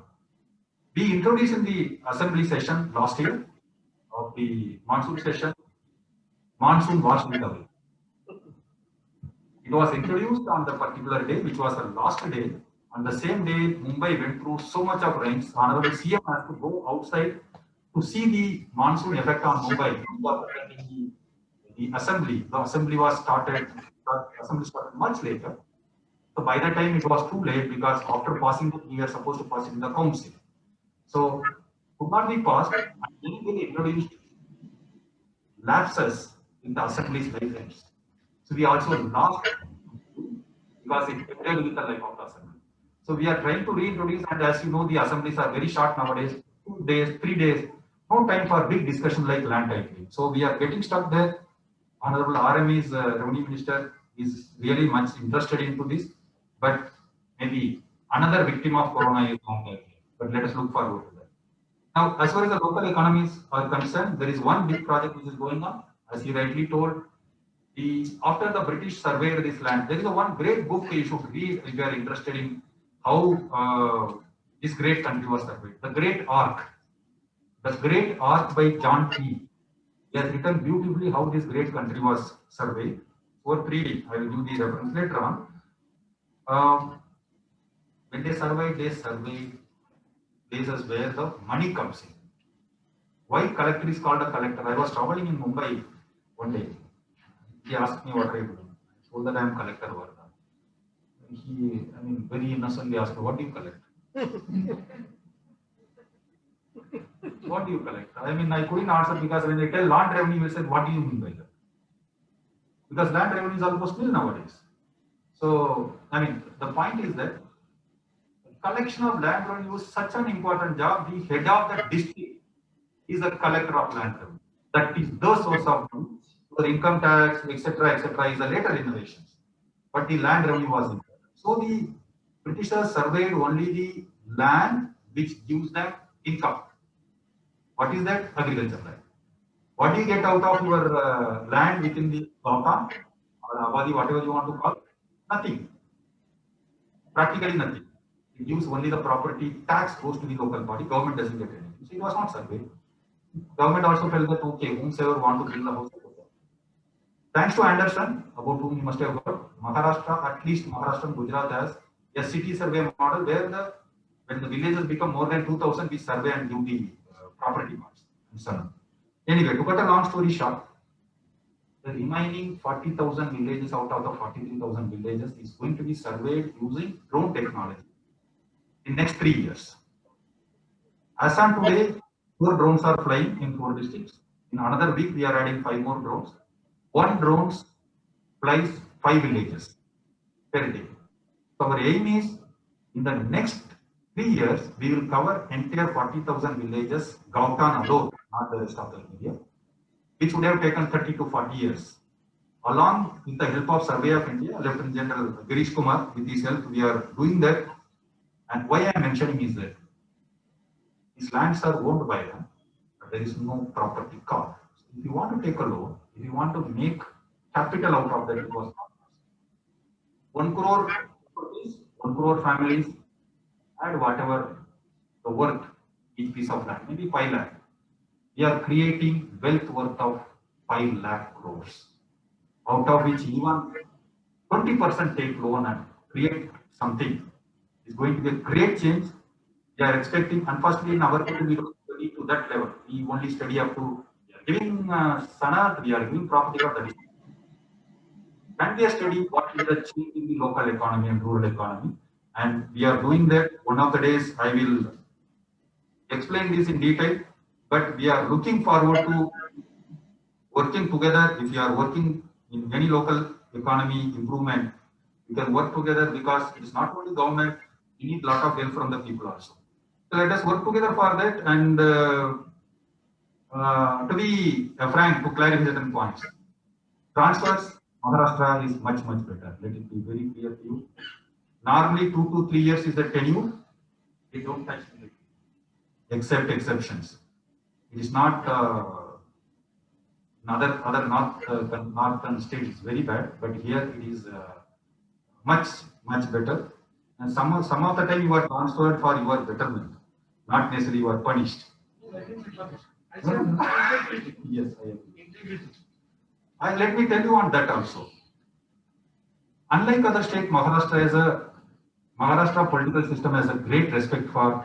We introduced in the assembly session last year of the monsoon session, monsoon washed it away. It was introduced on the particular day, which was the last day. On the same day, Mumbai went through so much of rains. Honorable CM has to go outside to see the monsoon effect on Mumbai. The assembly was started. The assembly started much later. So by that time, it was too late because after passing it, we were supposed to pass it in the council. So could not be passed. And then they introduced lapses in the assembly's license. So we also lost because it interfered with the life of the assembly. So we are trying to reintroduce, and as you know, the assemblies are very short nowadays, 2 days, 3 days, no time for big discussion like land titling. So we are getting stuck there. Honorable RME's Revenue Minister is really much interested into this, but maybe another victim of Corona is land titling. But let us look forward to that. Now, as far as the local economies are concerned, there is one big project which is going on, as you rightly told. After the British surveyed this land, there is one great book you should read if you are interested in how this great country was surveyed. The Great Arc. The Great Arc by John T. He has written beautifully how this great country was surveyed. For 3D, I will give the reference later on. When they surveyed places where the money comes in. Why collector is called a collector? I was traveling in Mumbai one day. He asked me what are you doing. I told that I am collector. He, very innocently asked me, what do you collect? What do you collect? I couldn't answer because when they tell land revenue, we said, what do you mean by that? Because land revenue is almost nil nowadays. So, the point is that collection of land revenue is such an important job. The head of the district is a collector of land revenue. That is the source of money. The income tax, etc., is a later innovations. But the land revenue was important. So the Britishers surveyed only the land which gives them income. What is that? Agriculture land. What do you get out of your land within the Gautam or Abadi, whatever you want to call it? Nothing. Practically nothing. It gives only the property tax goes to the local body. Government doesn't get anything. So it was not surveyed. Government also felt that okay, whomsoever want to build the house. Thanks to Anderson, about whom you must have heard, Maharashtra, at least Maharashtra and Gujarat has a city survey model where when the villages become more than 2,000, we survey and give the property marks and so on. Anyway, to cut a long story short, the remaining 40,000 villages out of the 43,000 villages is going to be surveyed using drone technology in next 3 years. As on today, 4 drones are flying in 4 districts. In another week, we are adding 5 more drones. 1 drone flies 5 villages per day. So our aim is in the next 3 years, we will cover entire 40,000 villages, Gautam alone, not the rest of the area, which would have taken 30 to 40 years. Along with the help of Survey of India, Lieutenant General Girish Kumar, with his help, we are doing that. And why I am mentioning is that these lands are owned by them, but there is no property card. If you want to take a loan, if you want to make capital out of that, it was not 1 crore properties, 1 crore families, and whatever the worth each piece of land, maybe 5 lakh. We are creating wealth worth of 5 lakh crores, out of which even 20% take loan and create something. Is going to be a great change. We are expecting, unfortunately, in our country, we don't study to that level. We only study up to giving sanat, we are giving property of the district. Can we study what is the change in the local economy and rural economy? And we are doing that. One of the days I will explain this in detail, but we are looking forward to working together. If you are working in any local economy improvement, we can work together because it is not only government, we need a lot of help from the people also. So let us work together for that and to be frank, to clarify certain points. Transfers, Maharashtra is much better. Let it be very clear to you. Normally 2 to 3 years is the tenure. They don't touch it, except exceptions. It is not other northern states is very bad, but here it is much better. And some of the time you are transferred for your betterment, not necessarily you are punished. Yes, I agree. And let me tell you on that also. Unlike other states, Maharashtra political system has a great respect for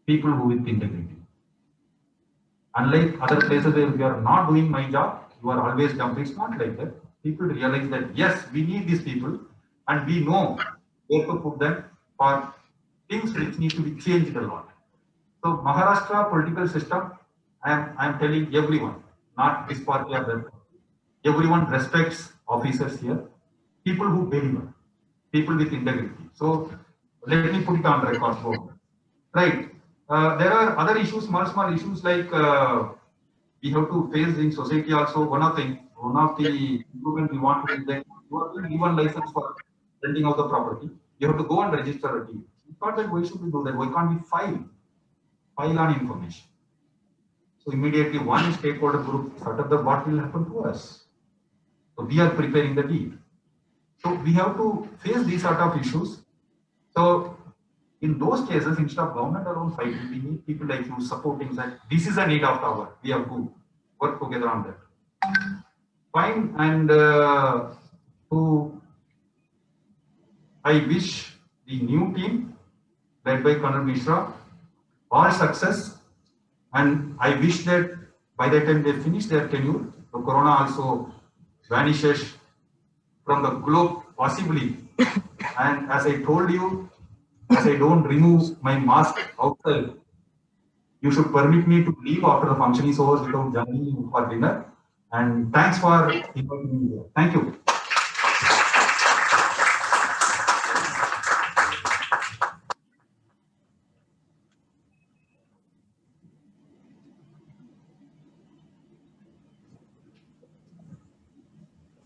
people who with integrity. Unlike other places where we are not doing my job, you are always dumped. It's not like that. People realize that yes, we need these people and we know where to put them for things which need to be changed a lot. So Maharashtra political system, I am telling everyone, not this party or that party. Everyone respects officers here, people who deliver, people with integrity. So let me put it on record. Right. There are other issues, small issues like we have to face in society also. One of the improvement we want to do that you are being given license for renting out the property. You have to go and register a deed. It's not that why should we do that? Why can't we file on information? So immediately one stakeholder group thought of what will happen to us. So we are preparing the deed. So we have to face these sort of issues. So in those cases, instead of government alone fighting, we need people like you supporting that this is a need of our. We have to work together on that. Fine, and I wish the new team led by Colonel Mishra all success, and I wish that by the time they finish their tenure, the corona also vanishes from the globe possibly. And as I told you, as I don't remove my mask outside, you should permit me to leave after the function is over without joining you for dinner. And thanks for inviting me here. Thank you.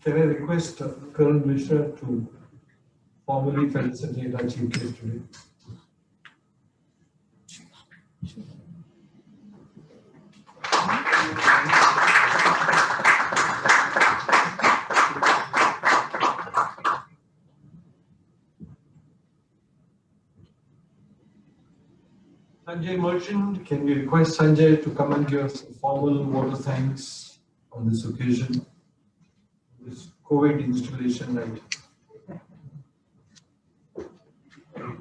Can I request Colonel Mishra to formally felicitate our chief guest today? Sanjay Merchant, can we request Sanjay to come and give us a formal vote of thanks on this occasion, this COVID installation night?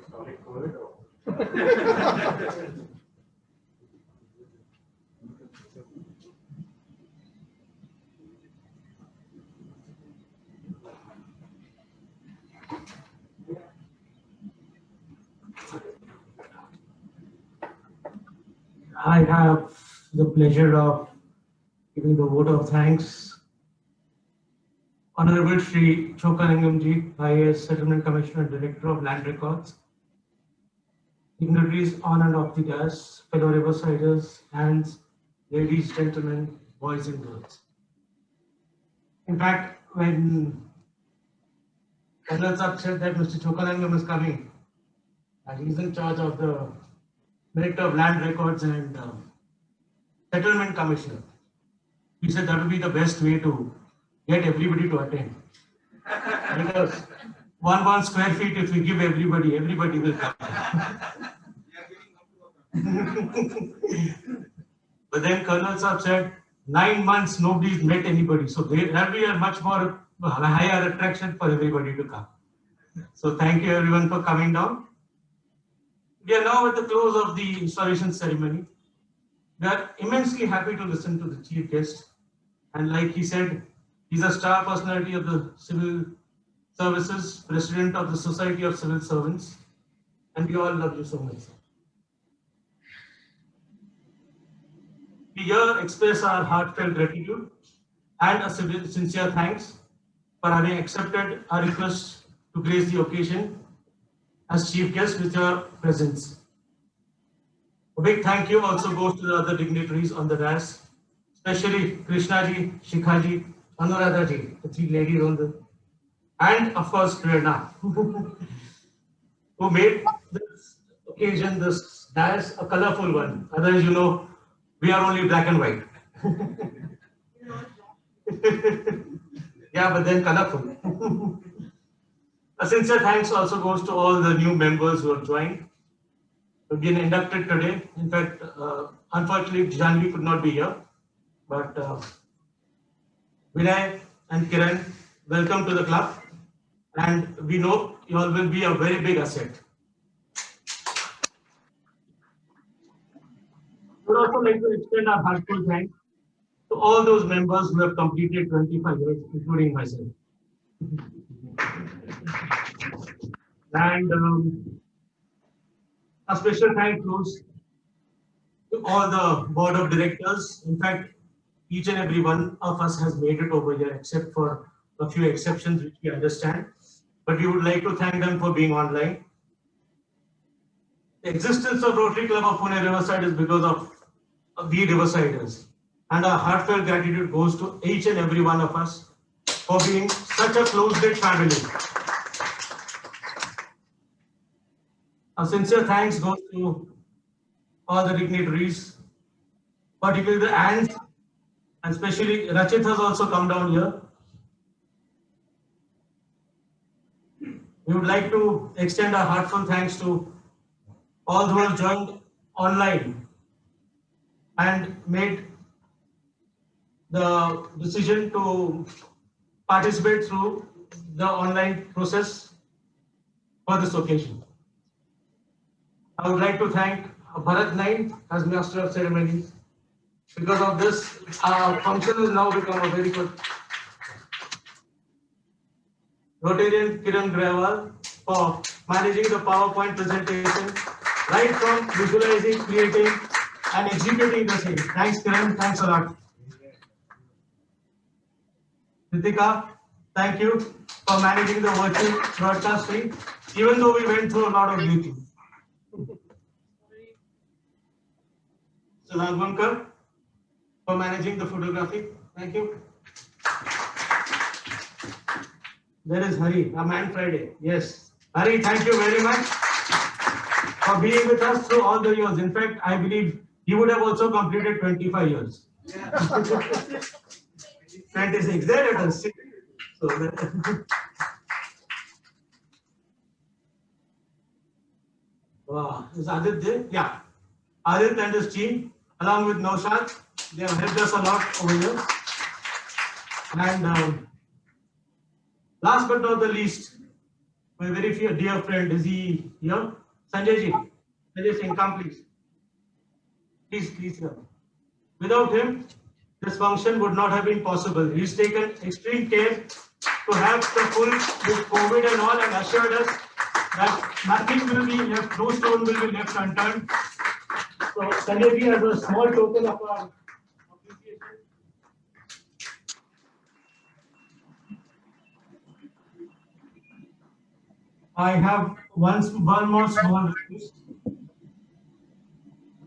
Sorry, COVID. I have the pleasure of giving the vote of thanks. Honorable Shri Chokalingam ji, IAS Settlement Commissioner, Director of Land Records, dignitaries on and off the dais, fellow Riversiders, hands, ladies, gentlemen, boys and girls. In fact, when Colonel Sahab said that Mr. Chokalingam is coming, and he's in charge of the Director of Land Records and Settlement Commissioner, he said that would be the best way to get everybody to attend. Because 1 square feet, if we give everybody will come. But then Colonel Sahab said, 9 months nobody's met anybody. So there will be a much more higher attraction for everybody to come. So thank you everyone for coming down. We are now at the close of the installation ceremony. We are immensely happy to listen to the chief guest. And like he said, he's a star personality of the civil services, president of the Society of Civil Servants. And we all love you so much. We here express our heartfelt gratitude and a sincere thanks for having accepted our request to grace the occasion as chief guest with your presence. A big thank you also goes to the other dignitaries on the dais, especially Krishnaji, Shikhaji, Anuradhaji, the three ladies on the, and of course Prerna, who made this occasion, this dais, a colorful one. Otherwise, you know, we are only black and white. Yeah, but then colorful. A sincere thanks also goes to all the new members who have joined, who have been inducted today. In fact, unfortunately, Janvi could not be here, but Vinay and Kiran, welcome to the club, and we know you all will be a very big asset. We would also like to extend our heartfelt thanks to all those members who have completed 25 years, including myself. And a special thank goes to all the board of directors. In fact, each and every one of us has made it over here, except for a few exceptions which we understand. But we would like to thank them for being online. The existence of Rotary Club of Pune Riverside is because of we Riversiders. And our heartfelt gratitude goes to each and every one of us for being such a close-knit family. A sincere thanks goes to all the dignitaries, particularly the ants, and especially Rachit has also come down here. We would like to extend our heartfelt thanks to all who have joined online and made the decision to participate through the online process for this occasion. I would like to thank Bharat Nain as Master of Ceremonies. Because of this, our function has now become a very good. Rotarian Kiran Grewal for managing the PowerPoint presentation, right from visualizing, creating, and executing the same. Thanks, Kiran. Thanks a lot. Ritika, thank you for managing the virtual broadcasting, even though we went through a lot of glitching. Salagwankar for managing the photography. Thank you. There is Hari, a man Friday. Yes. Hari, thank you very much for being with us through all the years. In fact, I believe you would have also completed 25 years. Yeah. 26. There it is. So wow. Is Adit there? Yeah. Adit and his team, along with Naushad, they have helped us a lot over here. And last but not the least, my very dear friend, is he here? Sanjay ji. Sanjay Singh, come please. Please come. Without him, this function would not have been possible. He's taken extreme care to have the full with COVID and all, and assured us that nothing will be left, no stone will be left unturned. So Sanjay ji, as a small token of our appreciation. I have one more small request.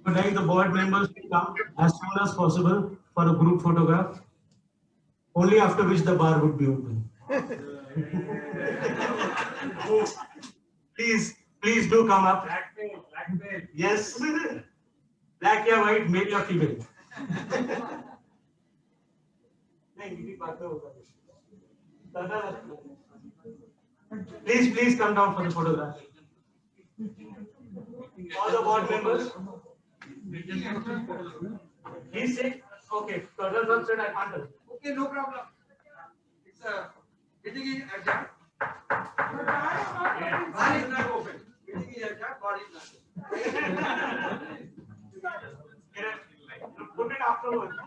I would like the board members to come as soon as possible for a group photograph, only after which the bar would be open. Please do come up. Black yes. Black or white, male or female. Please come down for the photograph. All the board members. He's sick. Okay. Colonel said I can't. Okay, no problem. It's a meeting is adjourned. Bar is not open. Meeting is adjourned. Bar is not open. Put it afterwards.